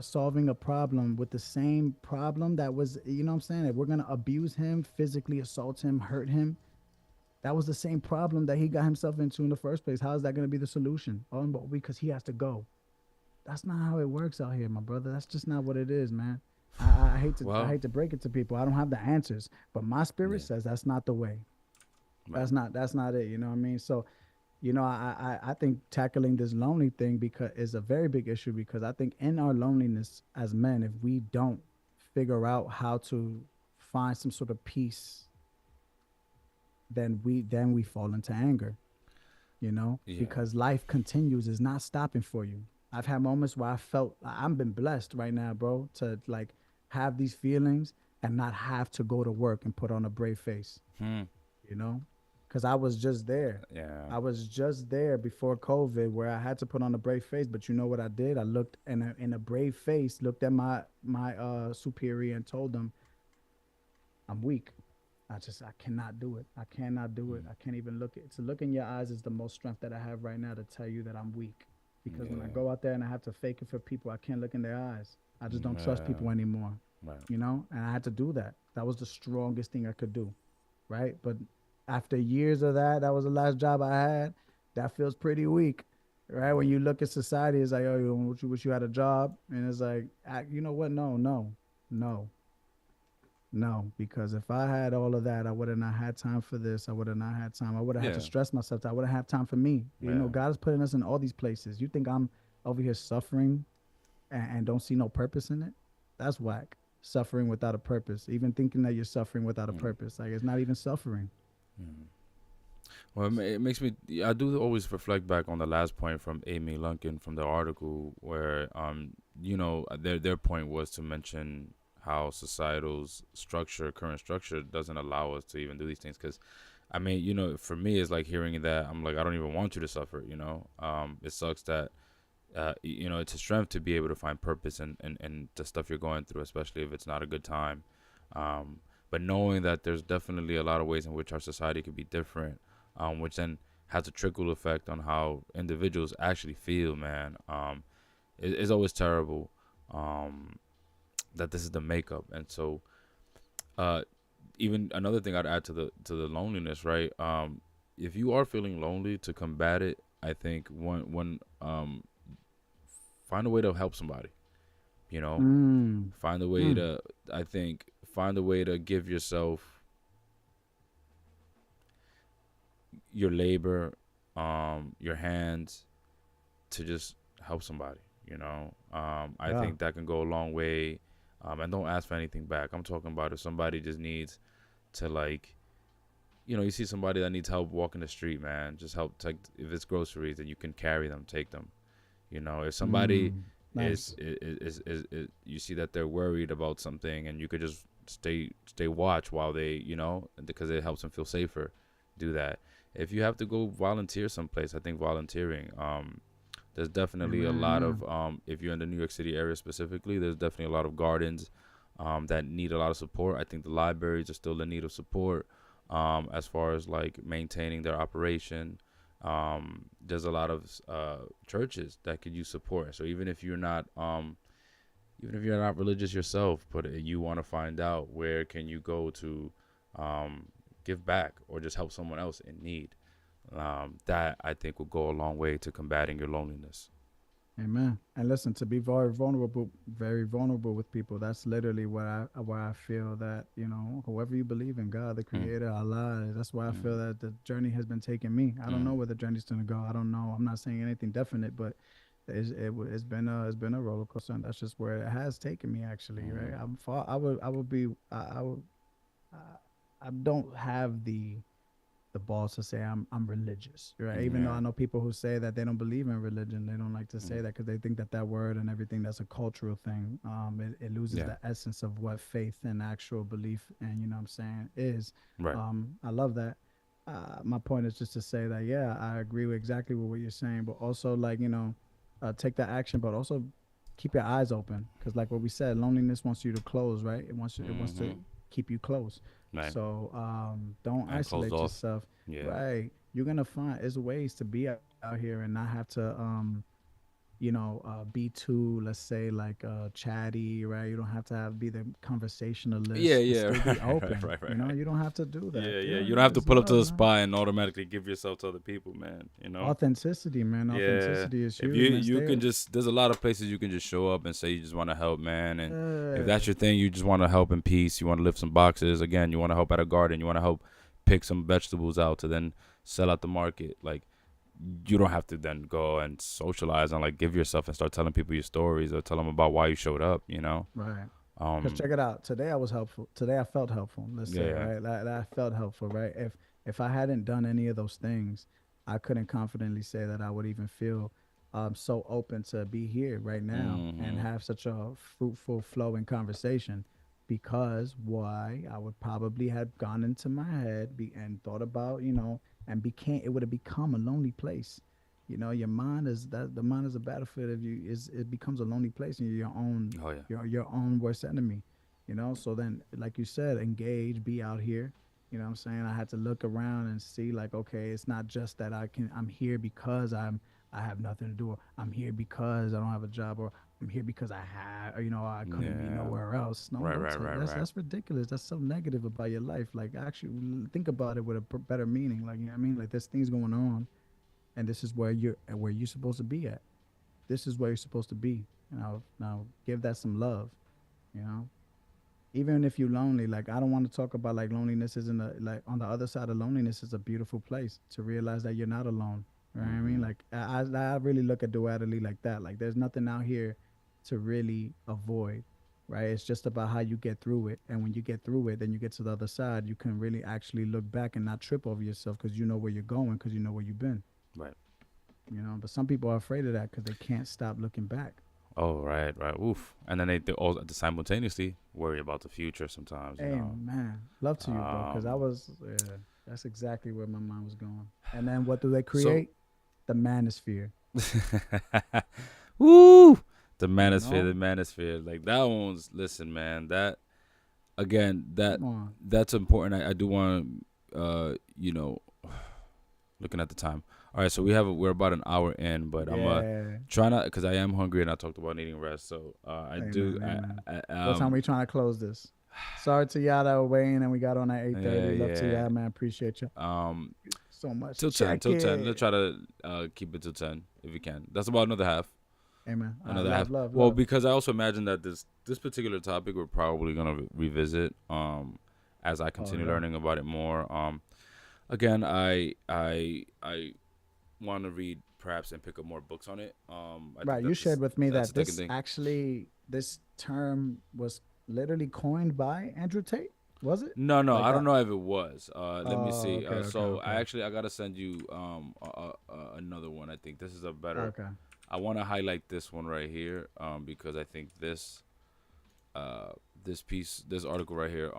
solving a problem with the same problem that was, you know what I'm saying, that we're going to abuse him, physically assault him, hurt him, that was the same problem that he got himself into in the first place. How is that going to be the solution? Oh, because he has to go. That's not how it works out here, my brother. That's just not what it is, man. I Well, hate to break it to people. I don't have the answers, but my spirit yeah. says that's not the way. Right. That's not it. You know what I mean? So, I think tackling this lonely thing because is a very big issue because I think in our loneliness as men, if we don't figure out how to find some sort of peace, then we fall into anger, Yeah. because life continues, is not stopping for you. I've had moments where I felt I've been blessed right now, bro, to like have these feelings and not have to go to work and put on a brave face, Hmm. you know, because I was just there. Yeah. I was just there before COVID where I had to put on a brave face. But you know what I did? I looked in a brave face, looked at my superior and told them, I'm weak. I cannot do it. I cannot do it. Mm. I can't even look it. To look in your eyes is the most strength that I have right now to tell you that I'm weak. Because when I Yeah. go out there and I have to fake it for people, I can't look in their eyes. I just don't trust Yeah. people anymore, Right. and I had to do that. That was the strongest thing I could do, right? But after years of that, that was the last job I had. That feels pretty weak, right? When you look at society, it's like, oh, you wish you had a job, and it's like, you know what? No, no, no, no, because if I had all of that, I would have not had time for this. I would have not had time. I would have had to Yeah. stress myself. I wouldn't have time for me. Yeah. God is putting us in all these places. You think I'm over here suffering and don't see no purpose in it? That's whack. Suffering without a purpose. Even thinking that you're suffering without a Mm. purpose. Like it's not even suffering. Mm. Well, it makes me. I do always reflect back on the last point from Amy Lunkin from the article, where their point was to mention how societal's structure, current structure, doesn't allow us to even do these things. Because, I mean, for me, it's like hearing that. I'm like, I don't even want you to suffer. It sucks that. It's a strength to be able to find purpose in the stuff you're going through, especially if it's not a good time. But knowing that there's definitely a lot of ways in which our society could be different, which then has a trickle effect on how individuals actually feel, man. It's always terrible that this is the makeup. And so uh, even another thing I'd add to the loneliness, right? If you are feeling lonely, to combat it, I think one find a way to help somebody, you know Mm. find a way Mm. to I think find a way to give yourself your labor, your hands, to just help somebody, I Yeah. think that can go a long way. And don't ask for anything back. I'm talking about if somebody just needs to, like, you see somebody that needs help walking the street, man, just help take. If it's groceries, then you can carry them, take them. If somebody Mm. is, Nice. is you see that they're worried about something, and you could just stay watch while they, because it helps them feel safer, do that. If you have to go volunteer someplace, I think volunteering, there's definitely a lot of, Amen. if you're in the New York City area specifically, there's definitely a lot of gardens that need a lot of support. I think the libraries are still in need of support, as far as like maintaining their operation. There's a lot of churches that could use support. So even if you're not religious yourself, but you want to find out where can you go to um, give back or just help someone else in need. That I think will go a long way to combating your loneliness. Amen. And listen, to be very vulnerable with people. That's literally where I feel that whoever you believe in, God, the Mm, Creator, Allah. That's why I feel mm, that the journey has been taking me. I don't know mm, where the journey's gonna go. I don't know. I'm not saying anything definite, but it's been a roller coaster. And that's just where it has taken me. Actually, right? mm, I'm far. I would. I, I don't have the balls to say I'm religious, right? Even though yeah. I know people who say that they don't believe in religion, they don't like to say Mm, that because they think that word and everything, that's a cultural thing. It loses yeah. the essence of what faith and actual belief and what I'm saying is. Right. I love that. My point is just to say that yeah, I agree with exactly with what you're saying, but also like take that action, but also keep your eyes open because like what we said, loneliness wants you to close, right? It wants to Mm-hmm. keep you close. Right. So don't And closed isolate off. yourself, Yeah. right? you're gonna find there's ways to be out here and not have to be too, let's say, like chatty, right? You don't have to be the Yeah, conversationalist and yeah, still be right, open. right, right, right. You don't have to do that. Yeah, yeah. Yeah, You don't have to it's pull up to love, the man. spot and automatically give yourself to other people, man. You know. Authenticity, man. Yeah. Authenticity is If huge, man. you Stay. can just, there's a lot of places you can just show up and say you just want to help, man. And if Yeah, that's your thing, you just want to help in peace. You want to lift some boxes. Again, you want to help at a garden. You want to help pick some vegetables out to then sell at the market. Like, you don't have to then go and socialize and like give yourself and start telling people your stories or tell them about why you showed up. You know. right. Because Um. check it out. Today I was helpful. Today I felt helpful. Let's Yeah. say, Yeah. right? That I felt helpful, right? If I hadn't done any of those things, I couldn't confidently say that I would even feel so open to be here right now and Mhm. have such a fruitful flowing conversation. Because why? I would probably have gone into my head and thought about, and became it would have become a lonely place. Your mind is that the mind is a battlefield. If you is it becomes a lonely place, and you're your own Oh yeah. your own worst enemy. So then, like you said, engage, be out here. What I'm saying? I had to look around and see, like, okay, it's not just that I'm here because I have nothing to do, or I'm here because I don't have a job, or I'm here because I couldn't be Yeah. nowhere else. No, Right. don't Right. say Right. Right. that's ridiculous. That's so negative about your life. Like, actually think about it with a better meaning. Like, you know what I mean? Like, there's things going on, and this is where you're supposed to be at. This is where you're supposed to be. Now give that some love. You know, even if you're lonely, like, I don't want to talk about like loneliness isn't like on the other side of loneliness is a beautiful place to realize that you're not alone. You know what I mean? Mhm. Like, I really look at duality like that. Like, there's nothing out here to really avoid, right? It's just about how you get through it. And when you get through it, then you get to the other side, you can really actually look back and not trip over yourself because you know where you're going, because you know where you've been. Right. But some people are afraid of that because they can't stop looking back. Oh, right, right. Oof. And then they all simultaneously worry about the future sometimes, you Hey, know. man, love to you, bro, because Um, yeah, that's exactly where my mind was going. And then what do they so, create? The Manosphere. woo, You know, the manosphere. Like that one's, listen, man, that, again, come on. that's important. I do want, you know, looking at the time. All right, so we're about an hour in, but I'm Yeah. trying to, because I am hungry and I talked about needing rest. So I do, Amen. Amen. What time um, we trying to close this? Sorry to y'all that were waiting and we got on at yeah, 8:30. Love to yeah. y'all, man. Appreciate you Um, so much. till 10, Check till 10. Let's it. try to keep it till 10 if we can. That's about another half. Amen. All right. Another half. Love, love, Well, love. because I also imagine that this particular topic we're probably gonna revisit as I Oh, continue yeah. learning about it more. Again, I want to read perhaps and pick up more books on it. I think Right. You shared with me that's that the second this thing. actually, this term was literally coined by Andrew Tate, was it? No, no, Like I don't that. know if it was. Let me Oh, see. okay, okay, So okay. I gotta send you another one. I think this is a better. Okay. I want to highlight this one right here because I think uh this article right here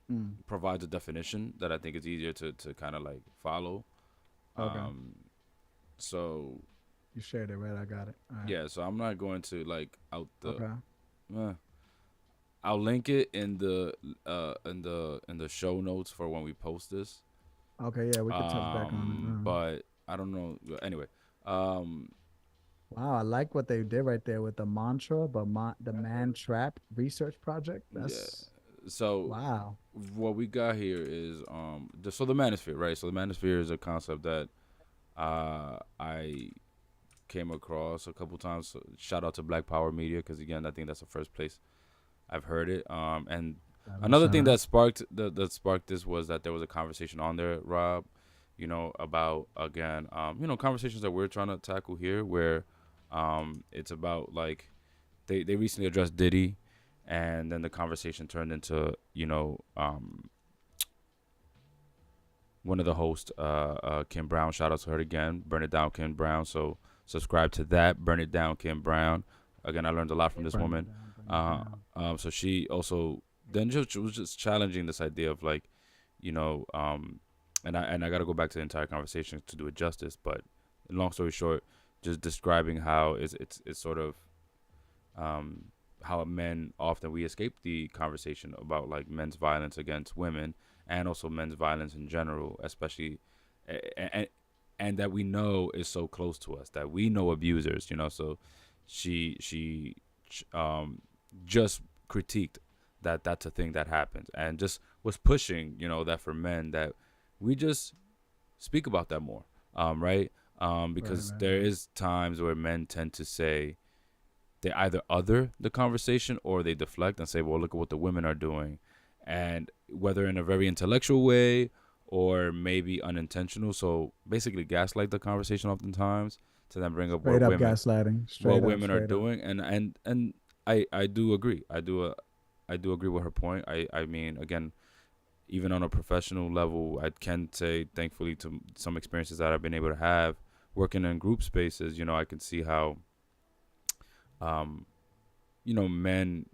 Mm, provides a definition that I think is easier to kind of like follow. okay. Um, so You shared it, right? I got it. All right. yeah, so I'm not going to like out the. Okay. Uh, I'll link it in the show notes for when we post this. Okay. Yeah, we could touch back on it. But I don't know. Anyway, um, Wow, I like what they did right there with the mantra, but the man trap research project. yeah. That's So wow. what we got here is the manosphere, right? So the manosphere is a concept that I came across a couple times. So shout out to Black Power Media because again, I think that's the first place I've heard it. And another Shout thing out. that sparked this was that there was a conversation on there, Rob. About again, conversations that we're trying to tackle here, where it's about like they recently addressed Diddy, and then the conversation turned into one of the hosts, Kim Brown. Shout out to her again. Burn it down, Kim Brown. So subscribe to that. Burn it down, Kim Brown. Again, I learned a lot from this Burn it woman. down. Burn it down. So she also then just was just challenging this idea of like, and I got to go back to the entire conversation to do it justice. But long story short, just describing how it's sort of how men often we escape the conversation about like men's violence against women and also men's violence in general, especially and and that we know is so close to us, that we know abusers, you know. So she um just critiqued that that's a thing that happens, and just was pushing, you know, that for men that we just speak about that more, right? Right, Because right, there right. is times where men tend to say they either other the conversation or they deflect and say, well, look at what the women are doing. And whether in a very intellectual way or maybe unintentional. So basically gaslight the conversation oftentimes to then bring up Straight up gaslighting. what Straight up, women are straight up. doing. And I do agree. I do agree with her point. I mean, again, even on a professional level, I can say thankfully to some experiences that I've been able to have working in group spaces, you know, I can see how um you know, men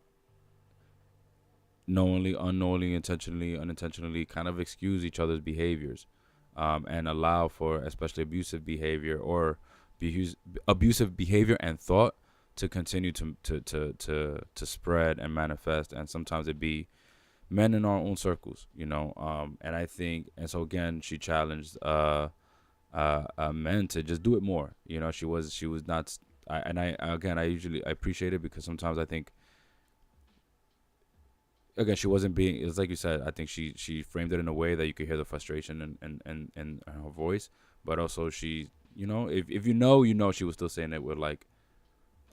knowingly, unknowingly, intentionally, unintentionally kind of excuse each other's behaviors, and allow for especially abusive behavior or abusive behavior and thought to continue to spread and manifest. And sometimes it be men in our own circles, you know. And I think, and so again, she challenged men to just do it more. You know, she was not. And I again, I appreciate it because sometimes I think again she wasn't being, it's like you said, I think she framed it in a way that you could hear the frustration in her voice, but also she, you know, if you know, you know, she was still saying it with like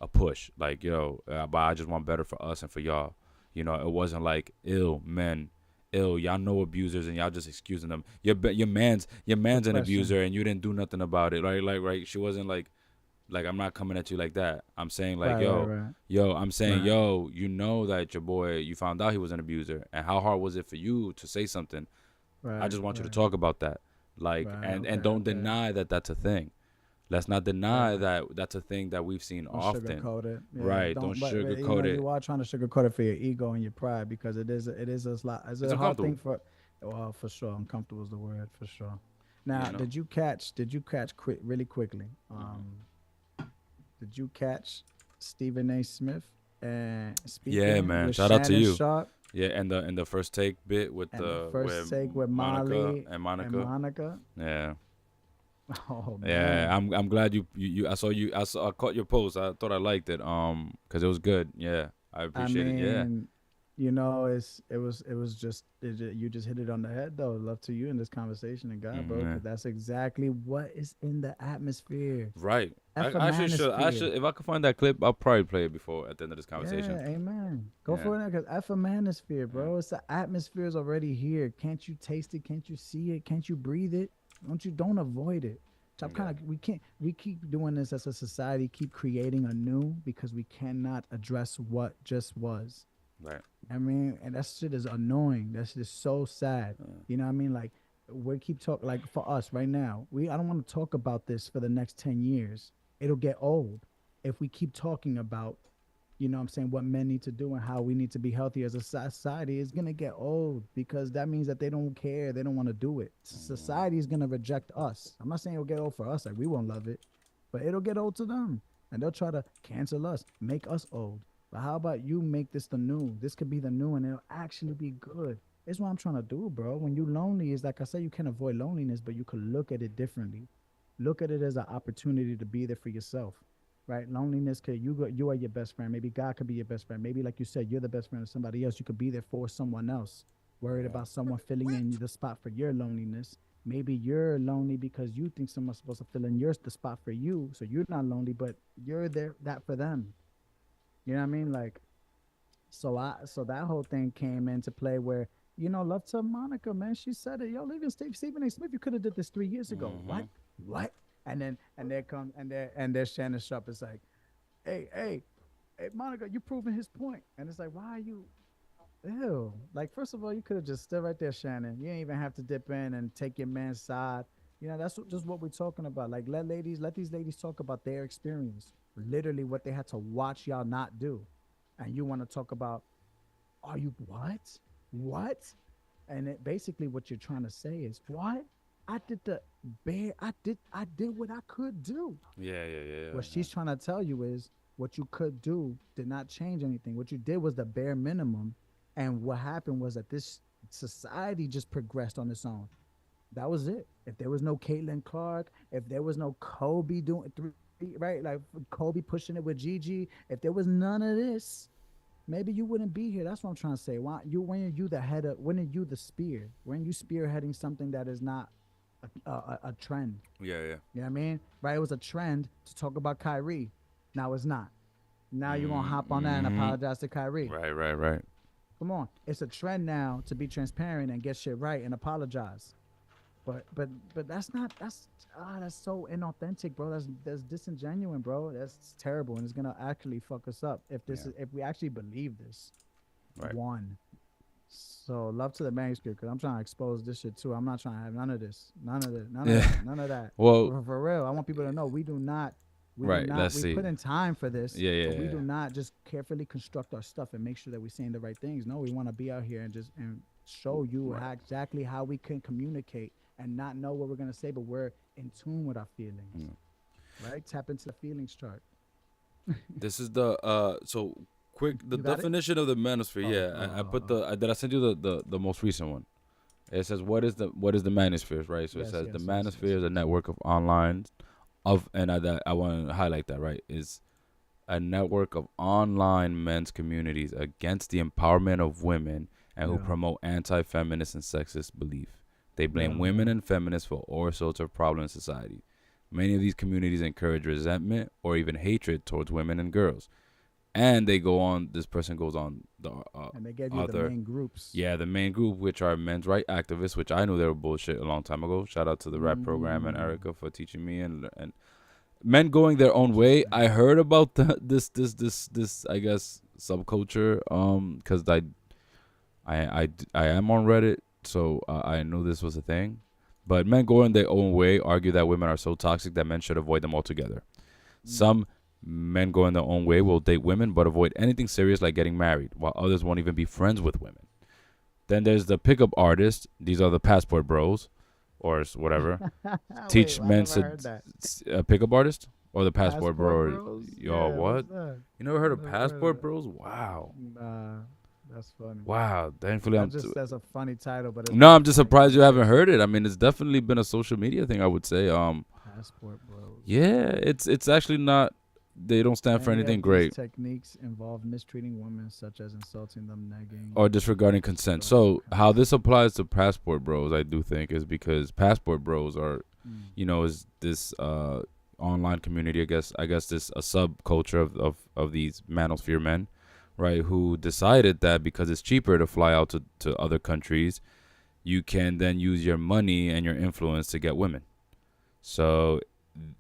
a push, like, yo, but I just want better for us and for y'all. You know, it wasn't like ill men, ill, y'all know abusers and y'all just excusing them. Your man's Good an question. abuser and you didn't do nothing about it, right. She wasn't like I'm not coming at you like that. I'm saying like, Right, right, right, I'm saying, right, yo, you know that your boy, you found out he was an abuser, and how hard was it for you to say something? I right, just want you to right, talk about that, like, right. and Okay, don't okay. deny that that's a thing. Let's not deny Right. that that's a thing that we've seen Don't often, sugarcoat it. Yeah, right? Don't don't. But you sugarcoat know, it. you are trying to sugarcoat it for your ego and your pride because it is a lot. It's It's a hard thing uncomfortable, for. Well, for sure, uncomfortable is the word for sure. you Now, know. Did you catch quick really quickly? Did you catch Stephen A. Smith Yeah, speaking man. with Shout out to Shannon you. Sharp Yeah, and the first take bit with and the the with first take with Monica Molly and and Monica. Monica? Yeah. Oh Yeah, man. I'm glad you I saw you I caught your post. I thought I liked it because it was good. Yeah, I I appreciate it. Yeah, mean, it was just you just hit it on the head though. Love to you in this conversation and God, bro, yeah. because that's exactly what is in the atmosphere. Right. F a I actually should. I manosphere. should. If I could find that clip, I'll probably play it before at the end of this conversation. Yeah, amen. Go Yeah. for it because F a manosphere, Yeah. bro. It's the atmosphere is already here. Can't you taste it? Can't you see it? Can't you breathe it? Don't avoid it. Stop Yeah. kind of we keep doing this as a society, keep creating a new because we cannot address what just was. Right. I mean, and that shit is annoying. That shit is so sad. You know what I mean? Like we keep talking like for us right now, I don't want to talk about this for the next 10 years. It'll get old if we keep talking about, you know what I'm saying, what men need to do and how we need to be healthy as a society. Is gonna get old because that means that they don't care, they don't want to do it. Society is gonna reject us. I'm not saying it'll get old for us, like we won't love it, but it'll get old to them. And they'll try to cancel us, make us old. But how about you make this the new? This could be the new and it'll actually be good. It's what I'm trying to do, bro. When you lonely, is like I said, you can't avoid loneliness, but you could look at it differently. Look at it as an opportunity to be there for yourself. Right? Loneliness could you are your best friend. Maybe God could be your best friend. Maybe like you said, you're the best friend of somebody else. You could be there for someone else. Worried Yeah. about someone filling in the spot for your loneliness. Maybe you're lonely because you think someone's supposed to fill in the spot for you. So you're not lonely, but you're there that for them. You know what I mean? Like so that whole thing came into play where, love to Monica, man. She said it. Yo, leaving Stephen A. Smith, you could have did this 3 years ago. Mm-hmm. What? What? And there comes and there's Shannon Sharp is like, hey, Monica, you proving his point. And it's like, why are you ew? Like, first of all, you could have just stood right there, Shannon. You didn't even have to dip in and take your man's side. That's just what we're talking about. Like, let these ladies talk about their experience, literally what they had to watch y'all not do, and you want to talk about, are you what? And basically what you're trying to say is, what? I did the I did what I could do. Yeah. Yeah. Yeah. What Yeah. she's trying to tell you is what you could do did not change anything. What you did was the bare minimum. And what happened was that this society just progressed on its own. That was it. If there was no Caitlin Clark, if there was no Kobe doing three, right? Like Kobe pushing it with Gigi, if there was none of this, maybe you wouldn't be here. That's what I'm trying to say. Why you when are you the head of when are you the spear? When you spearheading something that is not a trend? Yeah, yeah. You know what I mean? Right? It was a trend to talk about Kyrie. Now it's not. Now you're gonna hop on that and Mm-hmm. apologize to Kyrie. Right, right, right. Come on. It's a trend now to be transparent and get shit right and apologize. But that's so inauthentic, bro. That's disingenuous, bro. That's terrible, and it's gonna actually fuck us up if this Yeah. is if we actually believe this. Right. One. So love to the manuscript because I'm trying to expose this shit too. I'm not trying to have none of this, none of it, none of Yeah. that, none of that. Well, For real, I want people to know we do right. not. Let's We see. put in time for this, Yeah, yeah, but we yeah. do not just carefully construct our stuff and make sure that we're saying the right things. No, we want to be out here and just and show you Right. how exactly how we can communicate and not know what we're gonna say, but we're in tune with our feelings. Mm. Right? Tap into the feelings chart. This is the so quick the You got it? definition of the manosphere. Oh, Yeah, I put did I send you the most recent one? It says what is the manosphere, right? So it yes, says the yes, yes, manosphere yes, is a yes. network of online of and I want to highlight that, right? Is a network of online men's communities against the empowerment of women and who Yeah, promote anti-feminist and sexist belief. They blame yeah, women yeah. and feminists for all sorts of problems in society. Many of these communities encourage resentment or even hatred towards women and girls. And they go on, this person goes on the And they gave you the other, main groups. yeah, the main group, which are men's right activists, which I knew they were bullshit a long time ago. Shout out to the rap program and Mm. Erica for teaching me and men going their own way. Interesting. I heard about this I guess subculture because I am on Reddit, so I knew this was a thing. But men going their own way argue that women are so toxic that men should avoid them altogether. Mm. Some men going their own way will date women but avoid anything serious like getting married, while others won't even be friends with women. Then there's the pickup artists. These are the passport bros, or whatever. Wait, Teach I men never heard that. a pickup artist or the passport Passport bro. Bros? Yo, Yeah, what's what? that? You never heard I of never heard of passport that. bros? Wow, Nah, that's funny. wow. Thankfully, That's a funny title, but it's no, not a I'm just funny surprised you haven't conversation. heard it. I mean, it's definitely been a social media thing. I would say. Passport Bros. Yeah, it's actually not. They don't stand for Many anything of these great techniques involve mistreating women, such as insulting them, negging, or disregarding consent. disregarding So how this consent. applies to passport bros, I do think, is because passport bros are, Mm. is this online community. I guess this a subculture of these manosphere men, right? Who decided that because it's cheaper to fly out to other countries, you can then use your money and your influence to get women. So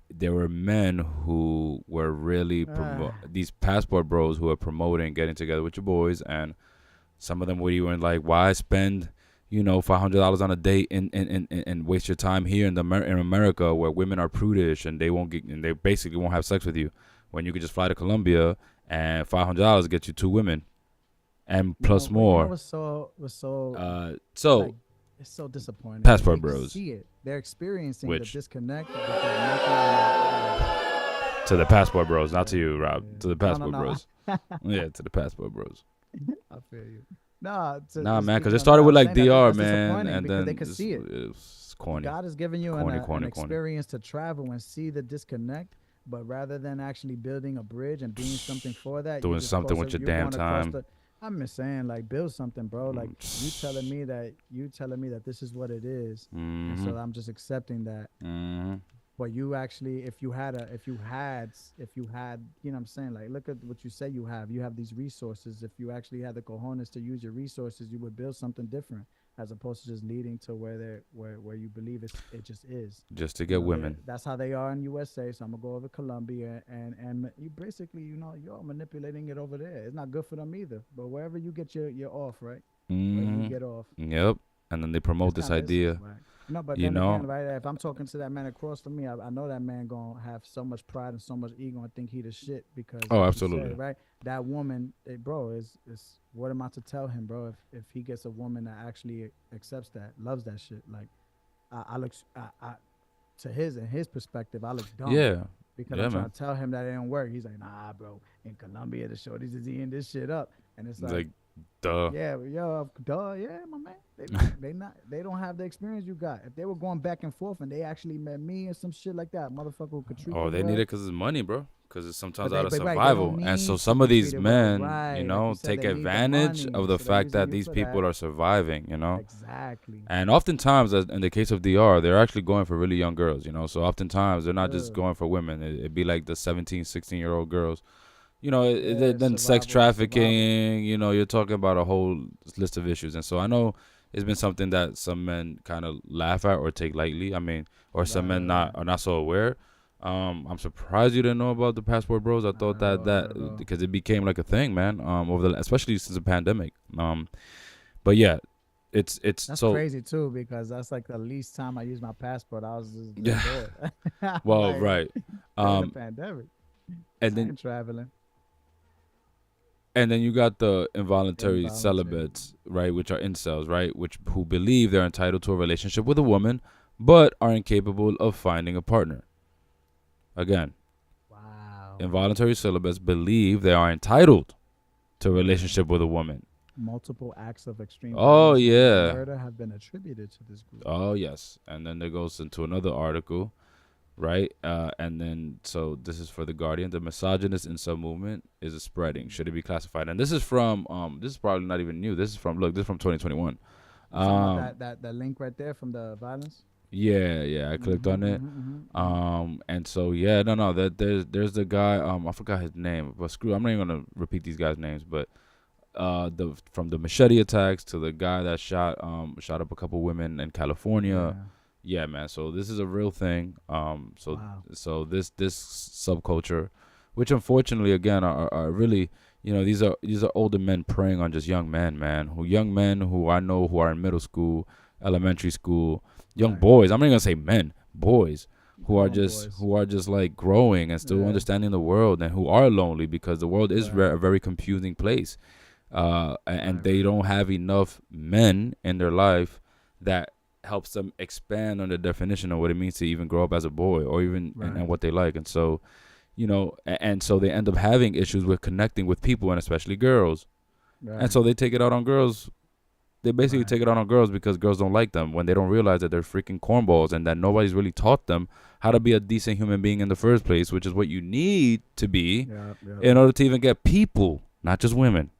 there were men who were really Ah, these passport bros who are promoting getting together with your boys, and some of them would even like, why spend $500 on a date and waste your time here in America where women are prudish and they won't get and they basically won't have sex with you when you could just fly to Colombia and $500 get you two women and plus but you know more. what's so like So it's so disappointing because passport they bros, see it. They're experiencing the which disconnect, but they're making it. to the passport bros, not Yeah, to you, Rob, yeah. to the No, no, passport no. bros. Yeah, to the passport bros. I feel you. No, Nah, man, because speaking it on that, started I with was like saying that DR, that's man, disappointing and because they then could this see it. it was corny, God has given you corny, an corny, corny. experience to travel and see the disconnect, but rather than actually building a bridge and being something for that, you Doing just something cross with it. your You're damn going across time. the. I'm just saying, like, build something, bro. Like you telling me that this is what it is, and Mm-hmm. so I'm just accepting that. Mm-hmm. But you actually, if you had, you know what I'm saying? Like, look at what you say you have these resources. If you actually had the cojones to use your resources, you would build something different as opposed to just leading to where you believe it just is. Just to You get know, women. that's how they are in USA. So I'm gonna go over Colombia and you basically, you're manipulating it over there. It's not good for them either. But wherever you get your off, right? Wherever you Mm-hmm. get off. Yep. And then they promote this It's just idea, whack. No, but you then again, know. right? If I'm talking to that man across from me, I know that man gonna have so much pride and so much ego and think he the shit because, Oh, like you absolutely. said, right? That woman, bro, is what am I to tell him, bro? If he gets a woman that actually accepts that, loves that shit, like I look, to his perspective, I look dumb Yeah. because Yeah, I'm trying man. to tell him that it don't work. He's like, nah, bro. In Colombia, the shorties is eating this shit up, and it's Like like, Duh. Yeah, yo, duh, yeah, my man. They don't have the experience you got. If they were going back and forth and they actually met me and some shit like that, motherfucker who could treat Oh, them they need it well. because it's money, bro. Because it's sometimes But out they, of but right, they don't survival. And so need to some of be these treated well, men, right? Like you said, take they need the advantage money. of the So they're fact using that you these for people that. are surviving. Exactly. And oftentimes, in the case of DR, they're actually going for really young girls. So oftentimes, they're not just Ugh. going for women. It'd be like the 17, 16-year-old girls. Yeah, Then sex survival. trafficking, you're talking about a whole list of issues. And so I know it's been something that some men kind of laugh at or take lightly. I mean, or some Right, men right, right. are not so aware. I'm surprised you didn't know about the passport bros. I Not thought at all, not at that all. because it became like a thing, man. Especially since the pandemic. But yeah, it's That's so crazy too, because that's like the least time I used my passport. I was just yeah. bored. Well, Like right. during the Um, pandemic. and I then ain't traveling. you got the involuntary Involuntary. celibates, right, which are incels, right, which who believe they're entitled to a relationship with a woman, but are incapable of finding a partner. Again, Wow. involuntary celibates believe they are entitled to a Yeah. relationship with a woman. Multiple acts of extreme Oh violence and or yeah. murder have been attributed to this group. Oh yes. And then there goes into another article, right? And then so this is for the Guardian. The misogynist incel movement is spreading. Should it be classified? And this is from this is probably not even new. This is from 2021. You talking about Um, that link right there from the violence? yeah, I clicked Mm-hmm, on it. mm-hmm, mm-hmm, mm-hmm. And so yeah, no, that there's the guy. I forgot his name, but screw. I'm not even gonna repeat these guys' names, but the from the machete attacks to the guy that shot up a couple women in California. Yeah. Yeah, man. So this is a real thing. Wow. So this subculture, which unfortunately again are really, these are older men preying on just young men who I know who are in middle school, elementary school, young Right. boys. I'm not gonna say men, boys who Come are on, just boys. who are just like growing and still Yeah. understanding the world and who are lonely because the world is Right. a very confusing place. And Right. they Right. don't have enough men in their life that helps them expand on the definition of what it means to even grow up as a boy or even and Right. what they like. And so, and so they end up having issues with connecting with people and especially girls. And Right. so they take it out on girls. They basically Right. take it out on girls because girls don't like them when they don't realize that they're freaking cornballs and that nobody's really taught them how to be a decent human being in the first place, which is what you need to be Yep. Yep. in order to even get people, not just women,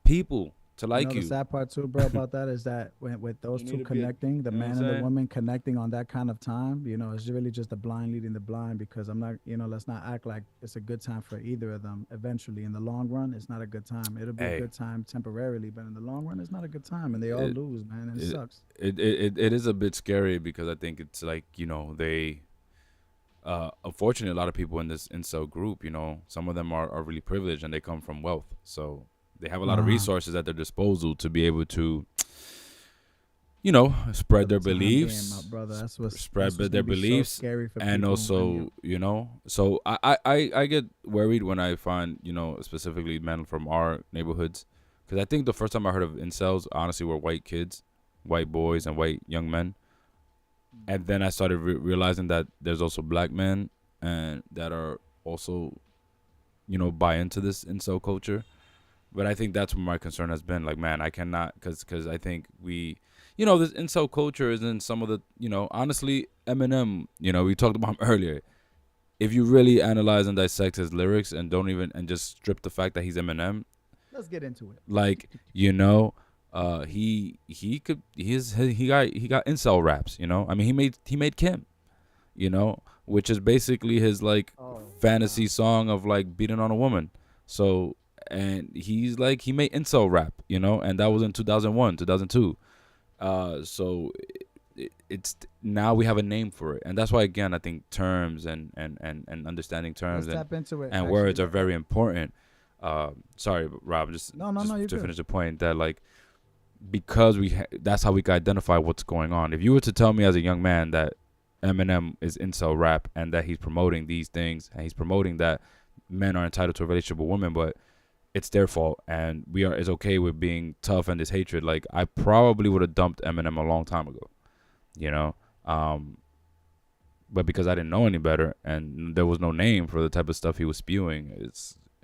people to You like know the you. sad part too, bro, about that is that when with those You need two to be a, connecting, the you know what I'm man and the saying? woman connecting on that kind of time, it's really just the blind leading the blind because I'm not, let's not act like it's a good time for either of them. Eventually, in the long run, it's not a good time. It'll be a Hey, good time temporarily, but in the long run, it's not a good time, and they all it lose, man, and it it sucks. it is a bit scary because I think it's like they unfortunately a lot of people in this incel group, some of them are really privileged and they come from wealth, so they have a lot of Uh-huh. resources at their disposal to be able to For spread the their time being, my beliefs, brother, spread that's what's their gonna be so beliefs, scary for and people when you. also so I get worried when I find specifically men from our neighborhoods, because I think the first time I heard of incels honestly were white kids, white boys and white young men, and then I started realizing that there's also black men and that are also buy into this incel culture. But I think that's where my concern has been. Like, man, I cannot, because I think this incel culture is in some of the, honestly, Eminem, we talked about him earlier. If you really analyze and dissect his lyrics and don't even, and just strip the fact that he's Eminem, Let's get into it. like, he got incel raps, I mean, he made Kim, which is basically his like Oh fantasy wow. song of like beating on a woman. So, and he made incel rap, and that was in 2001, 2002. So it's now we have a name for it, and that's why again I think terms and understanding terms Let's tap into it. and Actually, words are very important. Sorry, Rob, just no, no, just no. You're to good. finish the point that like because that's how we can identify what's going on. If you were to tell me as a young man that Eminem is incel rap and that he's promoting these things and he's promoting that men are entitled to a relationship with women, but it's their fault and it's okay with being tough and this hatred, like I probably would have dumped Eminem a long time ago, you know. But because I didn't know any better and there was no name for the type of stuff he was spewing,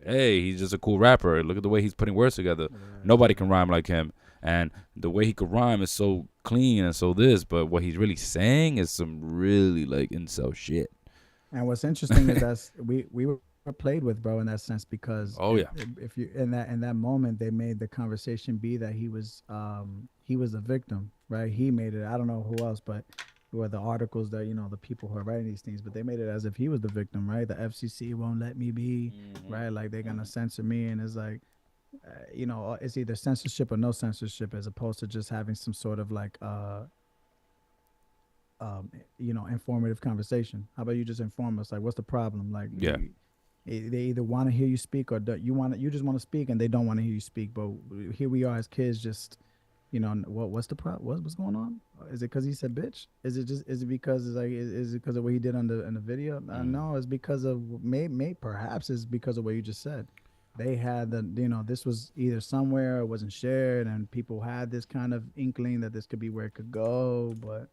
hey, he's just a cool rapper. Look at the way he's putting words together. Nobody can rhyme like him. And the way he could rhyme is so clean and so this, but what he's really saying is some really like incel shit. And what's interesting is that we were played with, bro, in that sense, because if you in that moment they made the conversation be that he was the victim, right? He made it. I don't know who else, but were the articles that the people who are writing these things, but they made it as if he was the victim, right? The FCC won't let me be, right? Like they're gonna censor me, and it's like, it's either censorship or no censorship, as opposed to just having some sort of like informative conversation. How about you just inform us? Like, what's the problem? Like, they either want to hear you speak or you just want to speak, and they don't want to hear you speak. But here we are as kids, just what's the problem? What's going on? Is it because he said bitch? Is it because it's like is it because of what he did in the video? No, it's because of perhaps it's because of what you just said. They had this was either somewhere it wasn't shared, and people had this kind of inkling that this could be where it could go, but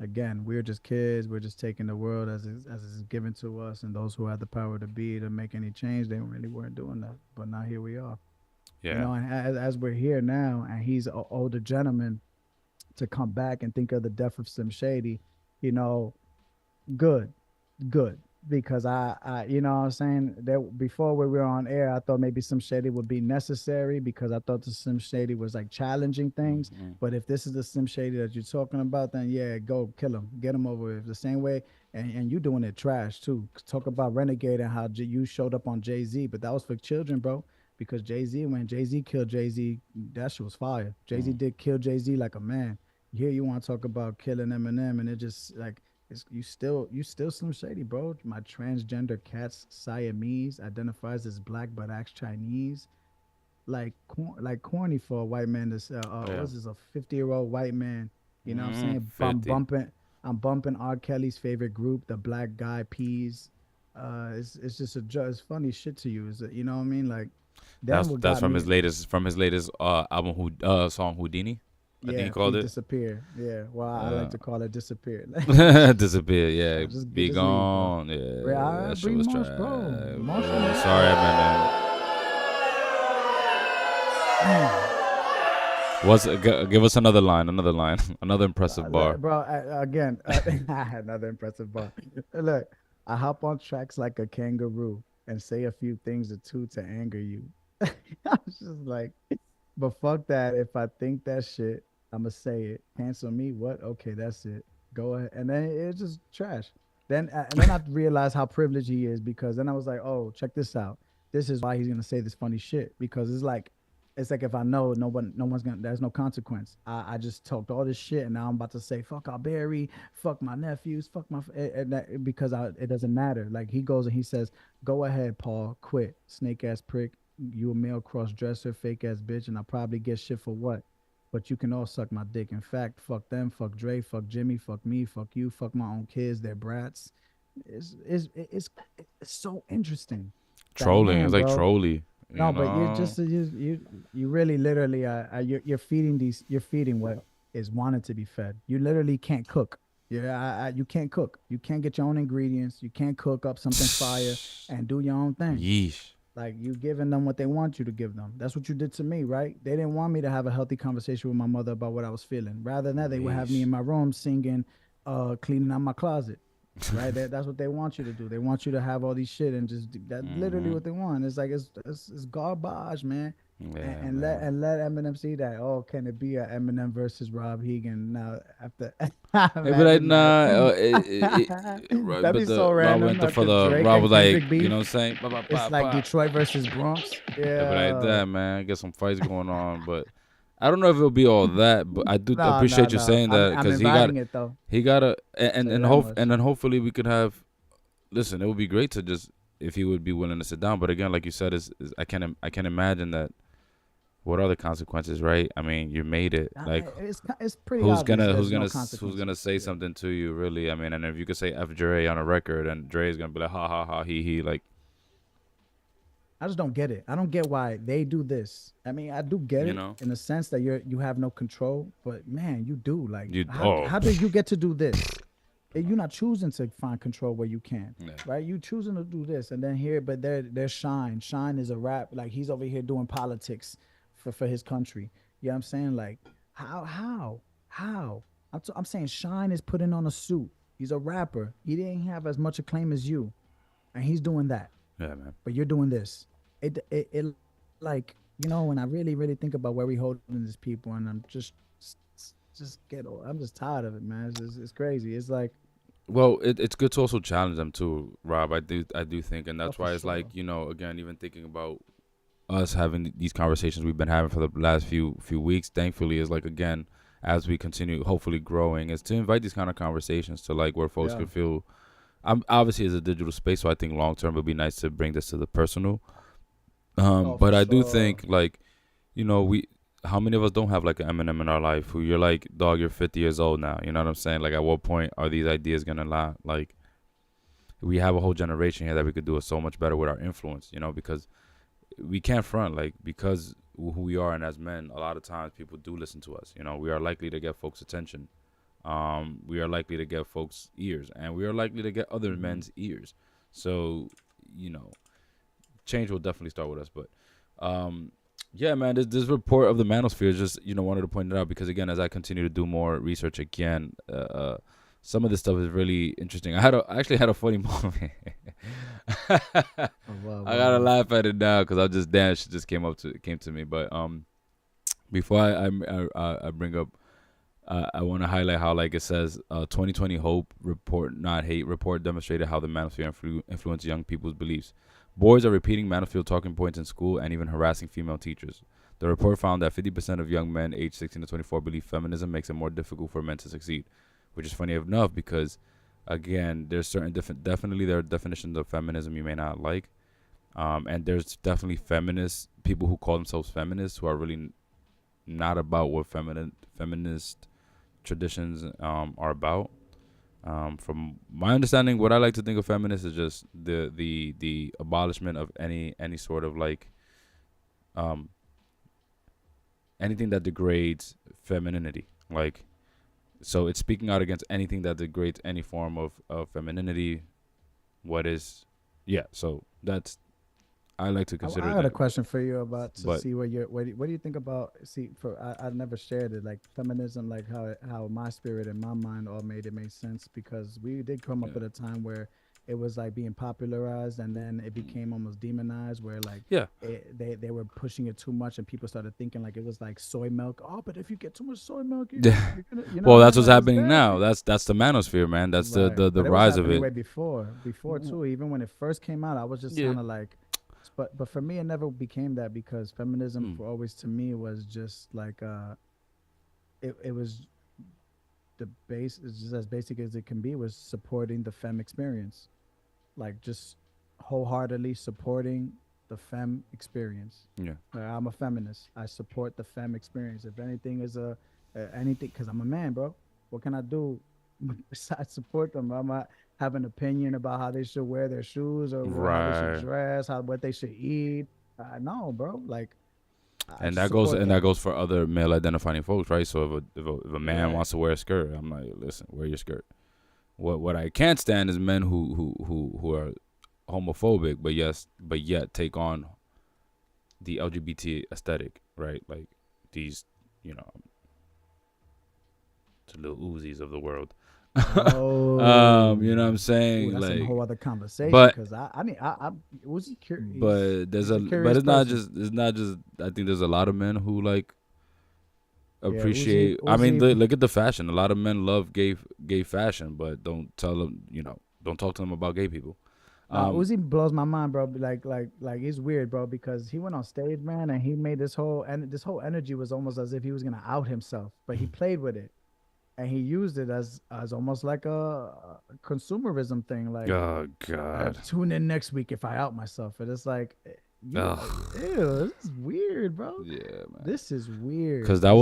again, we're just kids. We're just taking the world as it's given to us, and those who had the power to be to make any change, they really weren't doing that. But now here we are. Yeah. And as we're here now, and he's an older gentleman, to come back and think of the death of Slim Shady, good, because I what I'm saying, that before we were on air, I thought maybe Slim Shady would be necessary, because I thought the Slim Shady was like challenging things. But if this is the Slim Shady that you're talking about, then yeah, go kill him, get him over with the same way. And you doing it trash too. Talk about renegade and how you showed up on Jay-Z, but that was for children, bro. Because when Jay-Z killed Jay-Z, that shit was fire. Jay-Z did kill Jay-Z like a man. Here you want to talk about killing Eminem, and it just like you still Slim Shady, bro. My transgender cat's Siamese, identifies as black but acts Chinese. Like corny for a white man to say. What's this, a 50-year-old white man? You know what I'm saying? I'm bumping R. Kelly's favorite group, the Black Guy Peas. It's just it's funny shit to you. Is it, you know what I mean? Like that's from his latest album, song Houdini. I think he called it Disappear. Yeah. Well, I like to call it Disappear. Disappear. Yeah. Be gone. Leave, yeah. That shit was trash. Sorry, man. Give us another line, another impressive bar. Bro, again, I had another impressive bar. Look, I hop on tracks like a kangaroo and say a few things or two to anger you. I was just like, but fuck that. If I think that shit, I'ma say it. Cancel me? What? Okay, that's it. Go ahead. And then it's just trash. Then I realized how privileged he is, because then I was like, oh, check this out. This is why he's gonna say this funny shit, because it's like if I know no one's gonna, there's no consequence. I just talked all this shit, and now I'm about to say fuck ALBYBEATZ, fuck my nephews, fuck my because it doesn't matter. Like he goes and he says, go ahead, Paul, quit, snake ass prick. You a male cross dresser, fake ass bitch, and I'll probably get shit for what? But you can all suck my dick. In fact, fuck them, fuck Dre, fuck Jimmy, fuck me, fuck you, fuck my own kids, they're brats. It's so interesting. Trolling, it's like trolly. No, but you're just you really literally you're feeding what is wanted to be fed. You literally can't cook. You can't cook. You can't get your own ingredients. You can't cook up something fire and do your own thing. Yeesh. Like, you giving them what they want you to give them. That's what you did to me, right? They didn't want me to have a healthy conversation with my mother about what I was feeling. Rather than that, they would have me in my room singing, cleaning out my closet, right? That's what they want you to do. They want you to have all these shit and just that's literally what they want. It's like it's garbage, man. Yeah, and let Eminem see that. Oh, can it be a Eminem versus Rob Hegan now after? But like, nah, that'd be so random. Rob was like, you know what I'm saying? It's like Detroit versus Bronx. Yeah, but like that, man. Get some fights going on, but I don't know if it'll be all that. But I do appreciate you saying that, because he got and then hopefully we could have. Listen, it would be great to just if he would be willing to sit down. But again, like you said, I can't imagine that. What are the consequences, right? I mean, you made it. Like, it's pretty. Who's gonna say something to you, really? I mean, and if you could say F Dre on a record, and Dre's gonna be like, ha ha ha, he, like. I just don't get it. I don't get why they do this. I mean, I do get it in the sense that you have no control, but man, you do. Like, how do you get to do this? you're not choosing to find control where you can, Yeah. right? You choosing to do this, and then here, but there's Shine. Shine is a rap, like he's over here doing politics for his country. You know what I'm saying? Like how? I'm saying Shine is putting on a suit. He's a rapper. He didn't have as much acclaim as you, and he's doing that. Yeah, man. But you're doing this. It like, when I really think about where we holding these people, and I'm just I'm just tired of it, man. It's crazy. It's like, Well, it's good to also challenge them too, Rob. I do think, and oh, that's for why it's sure. like, again, even thinking about us having these conversations we've been having for the last few weeks, thankfully, is like, again, as we continue hopefully growing, is to invite these kind of conversations to like where folks Yeah. can feel. I'm obviously as a digital space, so I think long term it would be nice to bring this to the personal. Oh, But for I do sure. think like, we how many of us don't have like an Eminem in our life who you're like, dog, you're 50 years old now. You know what I'm saying? Like, at what point are these ideas gonna lie? Like, we have a whole generation here that we could do it so much better with our influence, because we can't front, like, because who we are, and as men, a lot of times people do listen to us. We are likely to get folks' attention. We are likely to get folks' ears, and we are likely to get other Hmm. men's ears. So, you know, change will definitely start with us. But, yeah, man, this report of the Manosphere is just, wanted to point it out because, again, as I continue to do more research again, some of this stuff is really interesting. I actually had a funny moment. Oh, wow, I wow, gotta wow. laugh at it now because I just damn shit just came to me. But before I bring up, I want to highlight how, like, it says, 2020 Hope report, not hate report, demonstrated how the Manosphere influenced young people's beliefs. Boys are repeating Manosphere talking points in school and even harassing female teachers. The report found that 50% of young men aged 16 to 24 believe feminism makes it more difficult for men to succeed, which is funny enough because, again, there's certain definitely there are definitions of feminism you may not like, and there's definitely feminist people who call themselves feminists who are really not about what feminist traditions are about. From my understanding, what I like to think of feminists is just the abolishment of any sort of like um, anything that degrades femininity. Like, so it's speaking out against anything that degrades any form of femininity. What is, yeah. So that's, I like to consider I got a that. question for you about to But see what do you think about, see, for I never shared it, like feminism, like how my spirit and my mind all made it make sense, because we did come up yeah, at a time where it was like being popularized, and then it became almost demonized, where like yeah. they were pushing it too much, and people started thinking like it was like soy milk. Oh, but if you get too much soy milk, you're gonna, you know Well, what I that's mean? what's Like it's happening bad for now. you. That's the manosphere, man. That's Right. the But it was rise of happening it. way before too. Even when it first came out, I was just Yeah. kind of like, but for me, it never became that, because feminism Mm. for always to me was just like it was the base, it's just as basic as it can be, was supporting the femme experience, like just wholeheartedly supporting the femme experience. Yeah. I'm a feminist. I support the femme experience. If anything is anything, because I'm a man, bro. What can I do besides support them? I'm not have an opinion about how they should wear their shoes, or how they should Right. dress, how what they should eat. No, bro. Like I And just that goes support and that them. goes for other male identifying folks, right? So if a man Right. wants to wear a skirt, I'm like, listen, wear your skirt. What I can't stand is men who are homophobic, but yet take on the LGBT aesthetic, right? Like these, you know, the little Uzis of the world. You know what Oh, I'm ooh, saying? that's a Like, whole other conversation. but Because I need I was he curious? but there's He's a a but curious person. it's not just I think there's a lot of men who like Yeah, Uzi appreciate. I mean, Uzi. look at the fashion. A lot of men love gay fashion, but don't tell them. Don't talk to them about gay people. Nah, Um, Uzi blows my mind, bro. Like he's weird, bro, because he went on stage, man, and he made this whole energy was almost as if he was gonna out himself, but he played with it, and he used it as almost like a consumerism thing. Like, oh God, tune in next week if I out myself, and it's like, ugh, ew, this is weird, bro. yeah, man. This is Because weird. This is that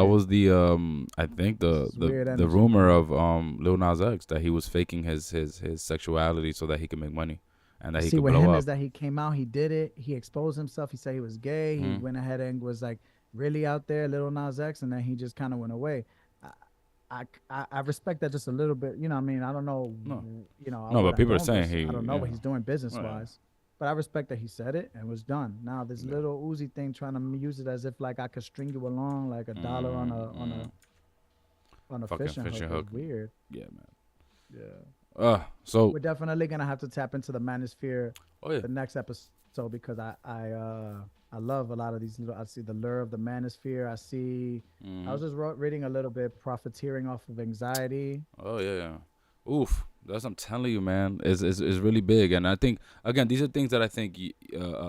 weird. was the I think This is weird the energy, rumor man. of Lil Nas X that he was faking his sexuality so that he could make money and that he See, could with blow him is up. that he came out, he did it, he exposed himself, he said he was gay, he Hmm. went ahead and was like really out there, little Nas X, and then he just kind of went away. I, I respect that just a little bit. You know, what I mean, I don't know. No, You know, no, what but I'm people are doing saying I don't know what he's doing business oh, yeah, wise, but I respect that he said it and was done. Now this yeah. little Uzi thing trying to use it as if like I could string you along like $1 on a Fucking fishing hook fishing is hook. weird. Yeah, man. Yeah. So. We're definitely gonna have to tap into the Manosphere Oh yeah. the next episode because I love a lot of these little. I see the lure of the Manosphere. I was just reading a little bit profiteering off of anxiety. Oh yeah. Oof. That's what I'm telling you, man. Is really big, and I think again these are things that I think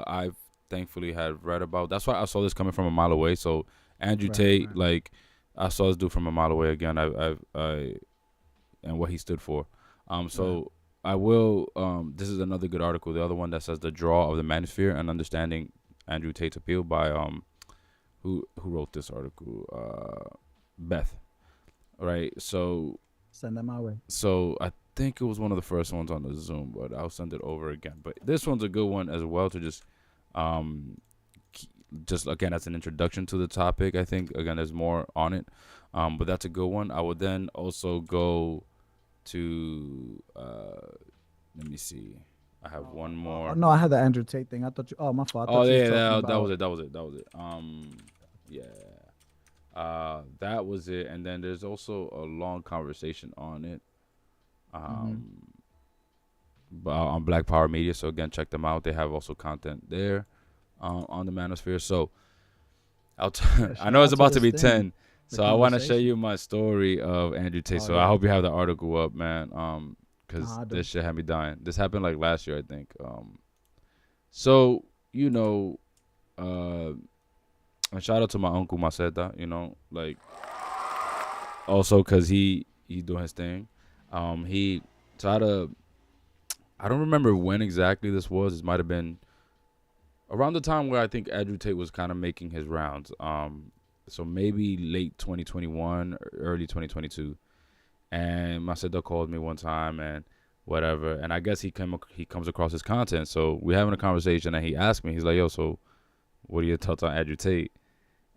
I've thankfully had read about. That's why I saw this coming from a mile away. So Andrew Tate, Right. like I saw this dude from a mile away again. I and what he stood for. So I will. This is another good article. The other one that says the draw of the Manosphere and understanding Andrew Tate's appeal by who wrote this article? Beth. Right. So Send them my way. so I think it was one of the first ones on the Zoom, but I'll send it over again. But this one's a good one as well to um just again as an introduction to the topic. I think again there's more on it. But that's a good one. I would then also go to let me see. I have one more. Oh, no, I had the Andrew Tate thing. I thought you. Oh, my fault. I Oh thought you was yeah, talking that was about. it. That was it. Yeah. That was it. And then there's also a long conversation on it. On Black Power Media. So again, check them out. They have also content there on the Manosphere. So I know it's about to be 10. So I want to show you my story of Andrew Tate. So I hope you have the article up, man. Because this shit had me dying. This happened like last year, I think. So you know, and shout out to my uncle Maceta. You know, like also because he doing his thing. He tried to. I don't remember when exactly this was. This might have been around the time where I think Andrew Tate was kind of making his rounds. So maybe late 2021, early 2022. And Maceda called me one time and whatever. And I guess he comes across his content. So we're having a conversation and he asked me, he's like, yo, so what are your thoughts on Andrew Tate?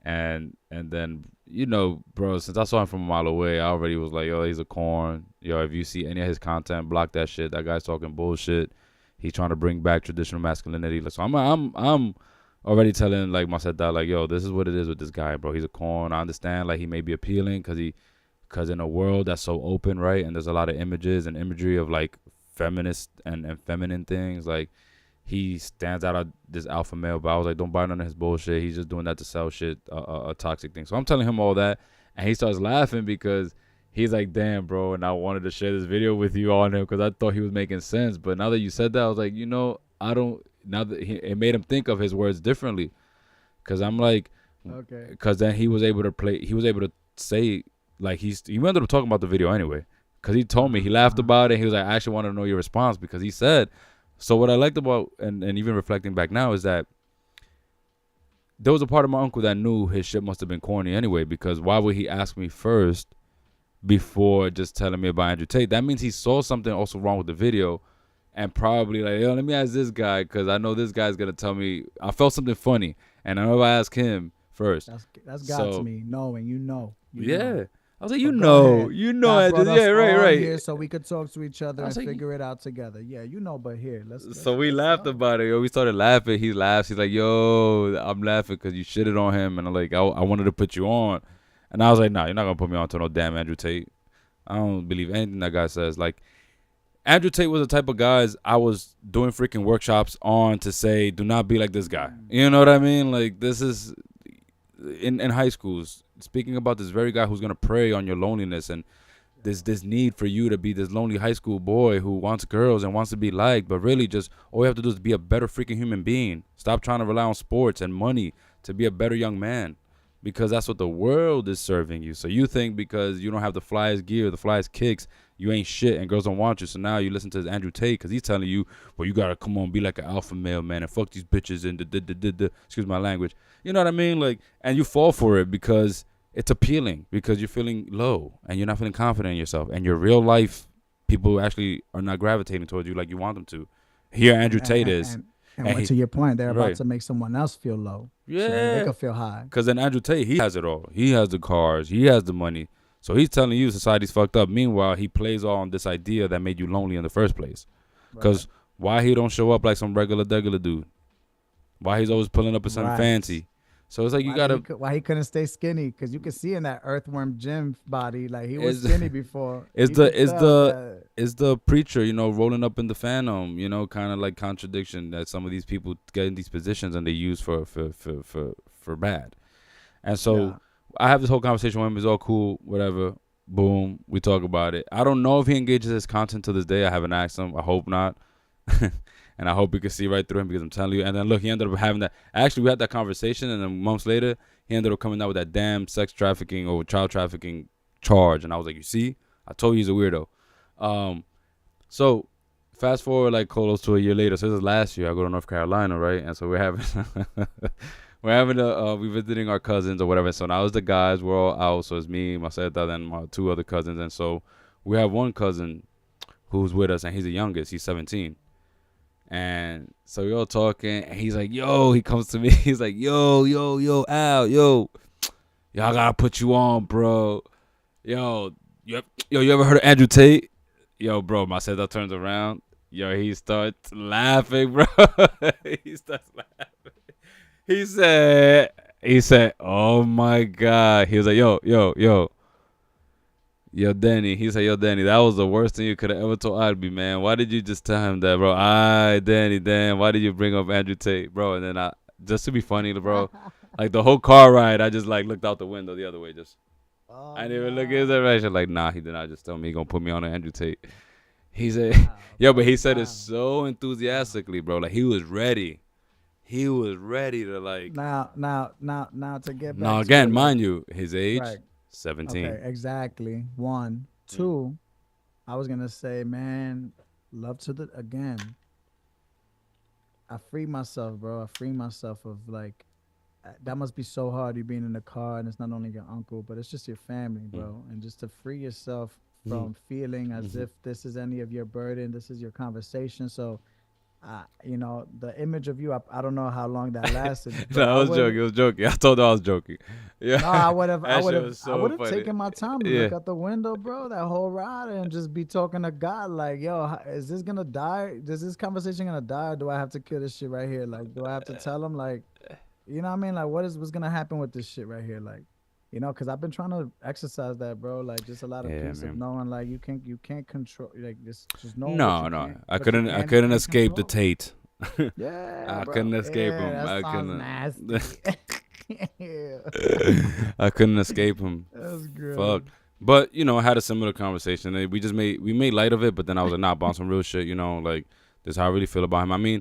And then, you know, bro, since I saw him from a mile away, I already was like, yo, he's a corn. Yo, if you see any of his content, block that shit. That guy's talking bullshit. He's trying to bring back traditional masculinity. So I'm already telling like Maceda, like, yo, this is what it is with this guy, bro. He's a corn. I understand like he may be appealing because in a world that's so open, right, and there's a lot of images and imagery of like feminist and feminine things, like he stands out of this alpha male. But I was like, don't buy none of his bullshit. He's just doing that to sell shit, a toxic thing. So I'm telling him all that, and he starts laughing because he's like, damn, bro, and I wanted to share this video with you on him because I thought he was making sense. But now that you said that, I was like, you know, I don't. Now that it made him think of his words differently, because I'm like, okay, because then he was able to say like he ended up talking about the video anyway, because he told me he laughed about it. He was like, I actually want to know your response because he said. So what I liked about and even reflecting back now is that there was a part of my uncle that knew his shit must have been corny anyway, because why would he ask me first before just telling me about Andrew Tate? That means he saw something also wrong with the video. And probably like, yo, let me ask this guy because I know this guy's gonna tell me I felt something funny, and I know if I ask him first. That's God to me, knowing you know. I was like, you know, yeah, right. Here so we could talk to each other and like, figure it out together. Yeah, you know, but here, let's so we laughed about it. Yo, we started laughing. He laughs. He's like, yo, I'm laughing because you shitted on him, and I'm like, I wanted to put you on, and I was like, nah, you're not gonna put me on to no damn Andrew Tate. I don't believe anything that guy says. Like, Andrew Tate was the type of guys I was doing freaking workshops on to say, do not be like this guy. You know what I mean? Like, this is in high schools, speaking about this very guy who's going to prey on your loneliness and this need for you to be this lonely high school boy who wants girls and wants to be liked, but really just all you have to do is be a better freaking human being. Stop trying to rely on sports and money to be a better young man, because that's what the world is serving you. So you think because you don't have the flyest gear, the flyest kicks, you ain't shit and girls don't want you. So now you listen to this Andrew Tate because he's telling you, well, you got to come on, be like an alpha male, man, and fuck these bitches and excuse my language. You know what I mean? Like, and you fall for it because it's appealing, because you're feeling low and you're not feeling confident in yourself. And your real life people actually are not gravitating towards you like you want them to. Here Andrew Tate is. And to your point, they're about to make someone else feel low. Yeah. So they can feel high. Because then Andrew Tate, he has it all. He has the cars. He has the money. So he's telling you society's fucked up. Meanwhile, he plays on this idea that made you lonely in the first place. Because why he don't show up like some regular dude? Why he's always pulling up with something fancy? So it's like you gotta. Why he couldn't stay skinny? Because you could see in that earthworm gym body, like he was skinny before. Is the preacher, you know, rolling up in the phantom, you know, kind of like contradiction that some of these people get in these positions and they use for bad. And so I have this whole conversation with him. It's all cool, whatever. Boom, we talk about it. I don't know if he engages his content to this day. I haven't asked him. I hope not. And I hope you can see right through him because I'm telling you. And then look, he ended up having that. Actually, we had that conversation, and then months later, he ended up coming out with that damn sex trafficking or child trafficking charge. And I was like, you see, I told you he's a weirdo. So fast forward like close to a year later. So this is last year. I go to North Carolina, right? And so we're having we're visiting our cousins or whatever. So now it's the guys. We're all out. So it's me, my Seta, and my two other cousins. And so we have one cousin who's with us, and he's the youngest. He's 17. And so we all talking, and he's like, yo, he comes to me. He's like, yo, Al, y'all gotta put you on, bro. You ever heard of Andrew Tate? Yo, bro, my Seta turns around. Yo, he starts laughing, bro. He starts laughing. He said, oh my God. He was like, yo, Danny. He said, yo, Danny, that was the worst thing you could have ever told Alby, man. Why did you just tell him that, bro? Danny, damn, why did you bring up Andrew Tate, bro? And then just to be funny, bro, like the whole car ride, I just like looked out the window the other way. I didn't even look at his direction. Like, nah, he did not just tell me he gonna put me on an Andrew Tate. He said, but he said it so enthusiastically, bro. Like he was ready. He was ready to like. Now to get back. Now again, mind you, his age. Right. 17. Okay, exactly. 1, 2. I was gonna say, man, again. I free myself, bro. I free myself of like, that must be so hard. You being in the car and it's not only your uncle, but it's just your family, bro. And just to free yourself from feeling as if this is any of your burden. This is your conversation. So. You know, the image of you, I don't know how long that lasted. No, I was joking. I told her I was joking. Yeah. No, I would have taken my time to look out the window, bro, that whole ride and just be talking to God like, yo, is this gonna die? Is this conversation gonna die? Or do I have to kill this shit right here? Like, do I have to tell him, like, you know what I mean? Like, what's gonna happen with this shit right here? Like, you know, because I've been trying to exercise that, bro. Like, just a lot of peace of knowing, like, you can't control, like, just know. No, I couldn't escape the Tate. Yeah, I couldn't escape him. I couldn't. Nasty. I couldn't escape him. That's good. Fuck. But you know, I had a similar conversation. We made light of it, but then I was like, nah, about some real shit. You know, like this is how I really feel about him. I mean.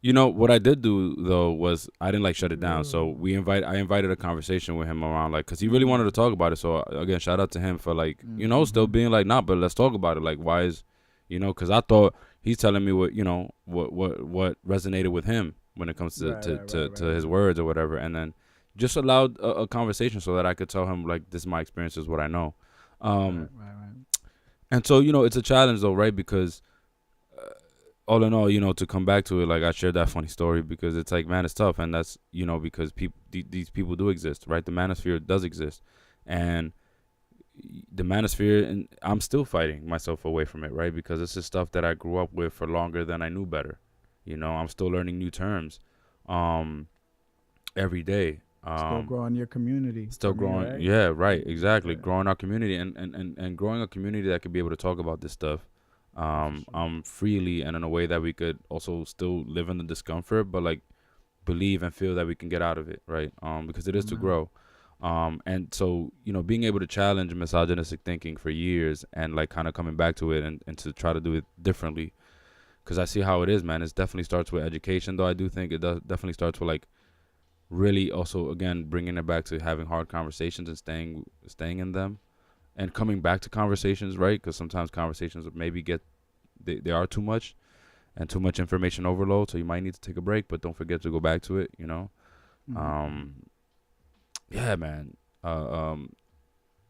You know, what I did do, though, was I didn't, like, shut it down. So I invited a conversation with him around, like, because he really wanted to talk about it. So, again, shout out to him for, like, you know, still being like, nah, but let's talk about it. Like, why is, you know, because I thought he's telling me what, you know, what resonated with him when it comes to his words or whatever. And then just allowed a conversation so that I could tell him, like, this is my experience, this is what I know. And so, you know, it's a challenge, though, right? Because all in all, you know, to come back to it, like I shared that funny story because it's like, man, it's tough. And that's, you know, because these people do exist, right? The Manosphere does exist. And the Manosphere, and I'm still fighting myself away from it, right? Because this is stuff that I grew up with for longer than I knew better. You know, I'm still learning new terms every day. Still growing your community. Still growing. Right? Yeah, right. Exactly. Yeah. Growing our community and growing a community that could be able to talk about this stuff. Freely and in a way that we could also still live in the discomfort, but like believe and feel that we can get out of it, right? Because it is to grow. And so, you know, being able to challenge misogynistic thinking for years and like kind of coming back to it and to try to do it differently. Because I see how it is, man. It definitely starts with education, though I do think it definitely starts with like really also, again, bringing it back to having hard conversations and staying in them. And coming back to conversations, right? Because sometimes conversations maybe they are too much and too much information overload. So you might need to take a break, but don't forget to go back to it, you know? Yeah, man.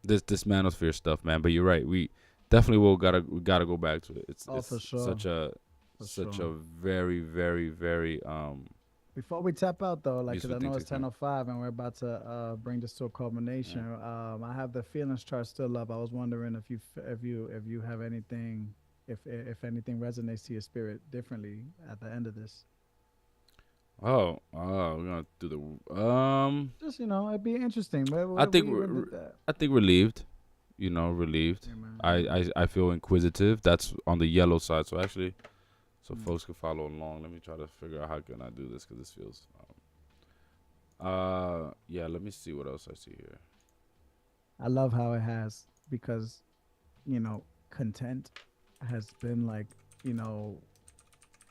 This Manosphere stuff, man. But you're right. We definitely we gotta go back to it. It's for sure. such a very, very, very Before we tap out though, like, cause Useful I thing know to it's come. 10:05 and we're about to bring this to a culmination. Yeah. I have the feelings chart still up. I was wondering if you have anything, if anything resonates to your spirit differently at the end of this. We're gonna do the Just, it'd be interesting. I What think we even did that. I think relieved. Relieved. Yeah, man. I feel inquisitive. That's on the yellow side. So actually, so Mm. folks can follow along. Let me try to figure out how can I do this because this feels. Yeah. Let me see what else I see here. I love how it has, because content has been like, you know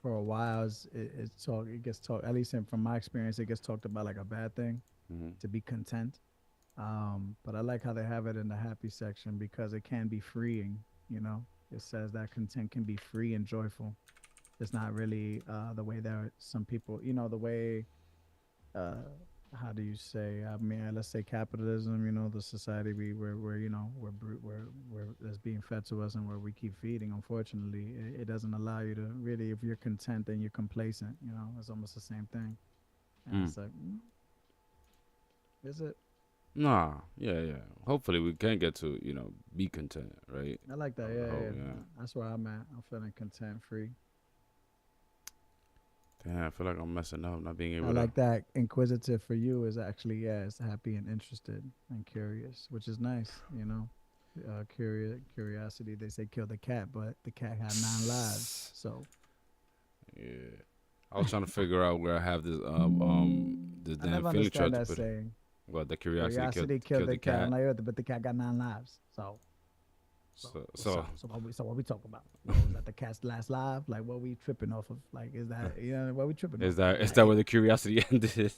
for a while, it gets talked, at least from my experience, it gets talked about like a bad thing, Hmm. to be content. But I like how they have it in the happy section, because it can be freeing. It says that content can be free and joyful. It's not really the way that some people, the way, uh, how do you say? I mean, let's say capitalism. The society we're that's being fed to us, and where we keep feeding. Unfortunately, it doesn't allow you to really. If you're content, then you're complacent. It's almost the same thing. And Mm. it's like, is it? Nah. Yeah. Yeah. Hopefully we can get to be content, right? I like I that. would Yeah, hope. yeah. Yeah. That's where I'm at. I'm feeling content, free. Damn. I feel like I'm messing up, not being I able to. like that. Inquisitive for you is actually, yeah, it's happy and interested and curious, which is nice. Curiosity. They say kill the cat, but the cat had 9 lives. So Yeah. I was trying to figure out where I have this I damn never feeling chart understand to that put it. saying. Well, the curiosity Curiosity killed killed the the cat. I'm cat. like, but the cat got 9 lives. So So what's so up? So what we talking about? Was that the cat's last live? Like, what we tripping off of? Like, is that what we tripping off is of? that is Like, that where the curiosity ended?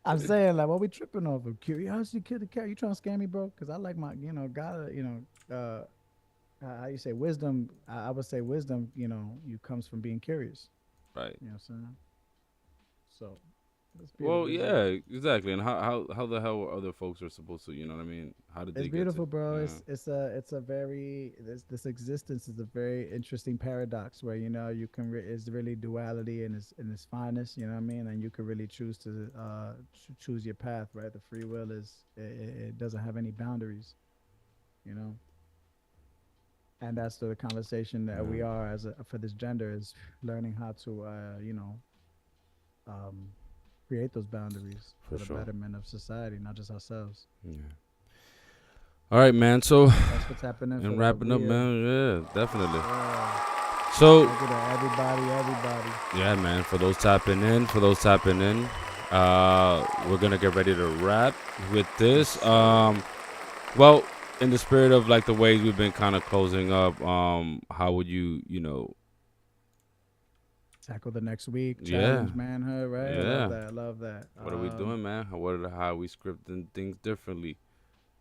I'm saying, like, what we tripping off of? Curiosity killed the cat. You trying to scam me, bro? Because I like my, God, how you say wisdom? I would say wisdom. You comes from being curious. Right. You know what I'm saying? So it's Well, beautiful. yeah, exactly. And how the hell other folks are supposed to, you know what I mean? How did It's they get to? beautiful, bro. Yeah. It's a very this existence is a very interesting paradox, where you can it's really duality in its finest. You know what I mean? And you can really choose to choose your path. Right? The free will it doesn't have any boundaries. You know, and that's the conversation that we Yeah. are for this gender, is learning how to um, create those boundaries For for the sure. betterment of society, not just ourselves. Yeah. All right, man. So Thanks for tapping in for and that. wrapping up, We man. Yeah, definitely. yeah. So Thank you to everybody. yeah, man. For those tapping in, we're gonna get ready to wrap with Yes, this. sir. Well, in the spirit of like the ways we've been kind of closing up, how would Tackle the next week. yeah, Challenge manhood, right? I love yeah. that. I love that. What are we doing, man? How are we scripting things differently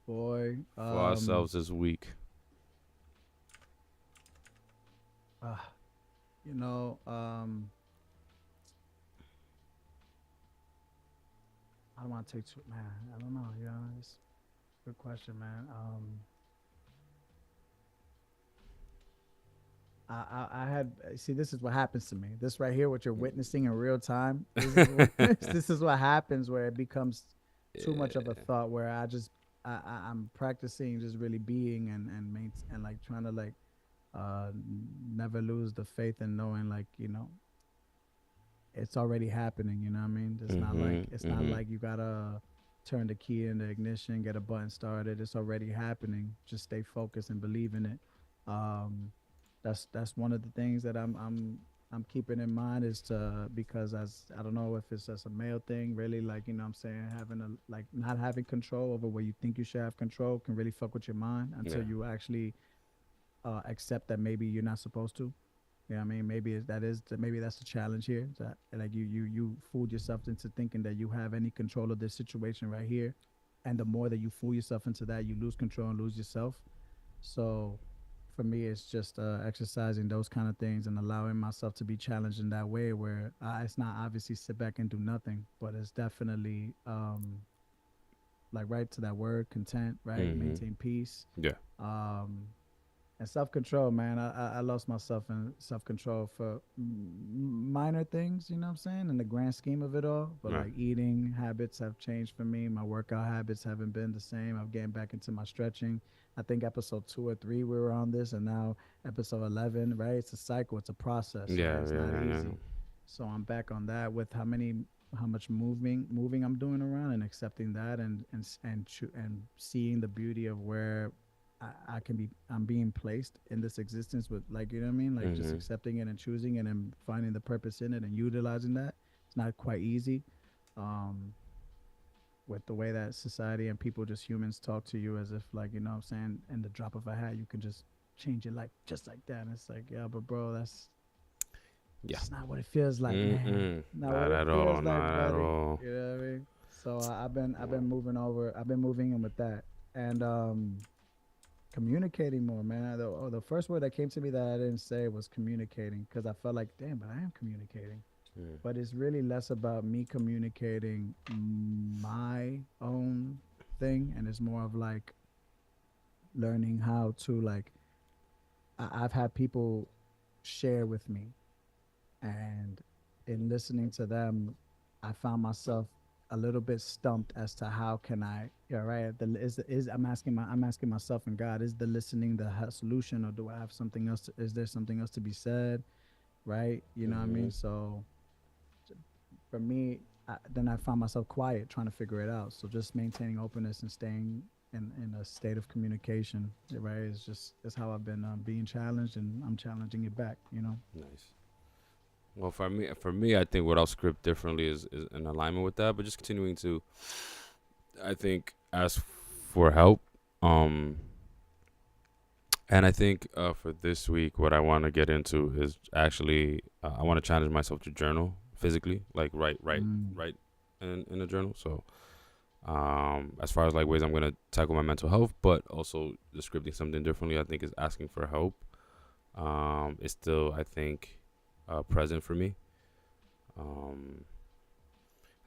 Boy, for ourselves this week? uh, you know, I don't want to take too, man. I don't know. It's a good question, man. I had see, this is what happens to me. This right here, what you're witnessing in real time, this is what happens, where it becomes too much of a Yeah, thought, where I'm practicing just really being and like trying to like never lose the faith in knowing, like, it's already happening. You know what I mean? Mhm. You gotta turn the key in the ignition, get a button started. It's already happening. Just stay focused and believe in it. Um, that's one of the things that I'm keeping in mind, is to, because, as I don't know if it's just a male thing, really, like, what I'm saying, having a, like, not having control over where you think you should have control can really fuck with your mind until Yeah, you actually accept that maybe you're not supposed to. You know what I mean? Maybe that's the challenge here. That, like, you fooled yourself into thinking that you have any control of this situation right here, and the more that you fool yourself into that, you lose control and lose yourself. So, for me, it's just exercising those kind of things and allowing myself to be challenged in that way, where it's not obviously sit back and do nothing, but it's definitely like, right to that word content, right? mhm, Maintain peace. yeah, Um, And self-control, man. I lost myself in self-control for minor things, you know what I'm saying, in the grand scheme of it all. But Yeah. like eating habits have changed for me. My workout habits haven't been the same. I'm getting back into my stretching. I think episode 2 or 3 we were on this, and now episode 11. Right, it's a cycle. It's a process. Right, Yeah, it's yeah, not yeah, easy. So I'm back on that with how much moving I'm doing around and accepting that and seeing the beauty of where I can be I'm being placed in this existence with, like, you know what I mean, like just Mm-hmm. accepting it and choosing it and finding the purpose in it and utilizing that. It's not quite easy, um with the way that society and people, just humans, talk to you as if, like, you know what I'm saying, in the drop of a hat you can just change your life just like that. And it's like, yeah, but bro, that's Yeah. it's not what it feels like, man. Mm-mm. Not what Not it at all. feels like, Not at buddy. all. You know what I mean? So I've been moving in with that. And communicating more, man. The first word that came to me that I didn't say was communicating, because I felt like, damn, but I am communicating. Mm. But it's really less about me communicating my own thing, and it's more of like learning how to, like, I've had people share with me, and in listening to them, I found myself a little bit stumped as to how can I, yeah, right, is I'm asking myself and God, is the listening the solution, or do I have something else is there something else to be said, right? You know what I Mm-hmm. mean? So for me, then I found myself quiet trying to figure it out. So just maintaining openness and staying in a state of communication, right, is just is how I've been being challenged, and I'm challenging it back, you know. Nice. Well, for me, I think what I'll script differently is in alignment with that, but just continuing to, I think, ask for help. Um, and I think for this week, what I want to get into is actually, I want to challenge myself to journal physically, like Mm. write in a journal. So, as far as like ways I'm gonna tackle my mental health, but also the scripting something differently, I think is asking for help. Is still, I think, present for me. Um,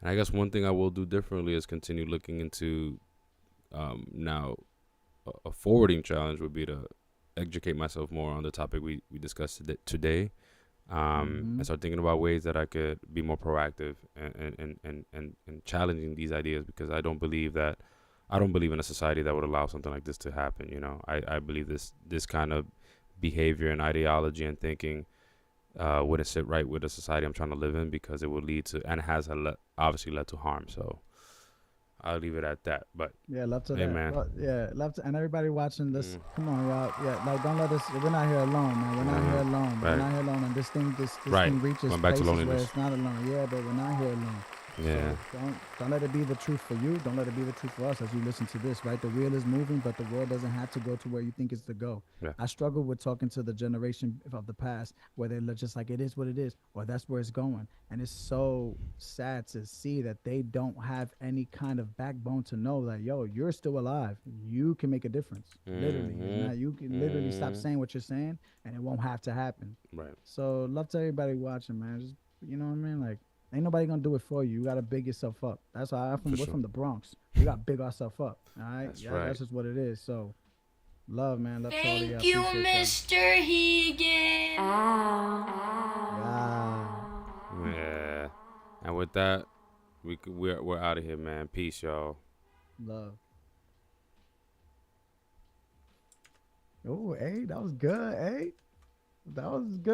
and I guess one thing I will do differently is continue looking into, now a forwarding challenge would be to educate myself more on the topic we discussed today, Mm-hmm. and start thinking about ways that I could be more proactive and challenging these ideas, because I don't believe in a society that would allow something like this to happen. You know, I believe this kind of behavior and ideology and thinking wouldn't sit right with the society I'm trying to live in, because it would lead to, and has obviously led to harm. So I'll leave it at that. But Yeah, love to hey, that. man. Well, yeah, love to, and everybody watching this. Mm, Come on, y'all. Yeah, like, don't let us. We're not here alone, man. We're not here uh-huh. alone. We're Right, not here alone. And this right. thing reaches Going back to places where loneliness. it's not alone. Yeah, but we're not here alone. Yeah, So don't let it be the truth for you. Don't let it be the truth for us as you listen to this. Right, the wheel is moving, but the world doesn't have to go to where you think it's to go. yeah. I struggle with talking to the generation of the past, where they're just like, it is what it is, or that's where it's going. And it's so sad to see that they don't have any kind of backbone to know that, yo, you're still alive. You can make a difference. Literally. It's Mm-hmm. not, you can literally stop Mm-hmm. saying what you're saying, and it won't have to happen. Right. So love to everybody watching, man. Just, you know what I mean? Like, ain't nobody gonna do it for you. You gotta big yourself up. That's why For we're sure. from the Bronx. We gotta big ourselves up. All right? That's Yeah, right. that's just what it is. So love, man. Love to all of y'all. Thank you, Appreciate y'all. Mr. Hegan. Yeah. Yeah. And with that, we're out of here, man. Peace, y'all. Love. Oh, hey, that was good, hey. That was good.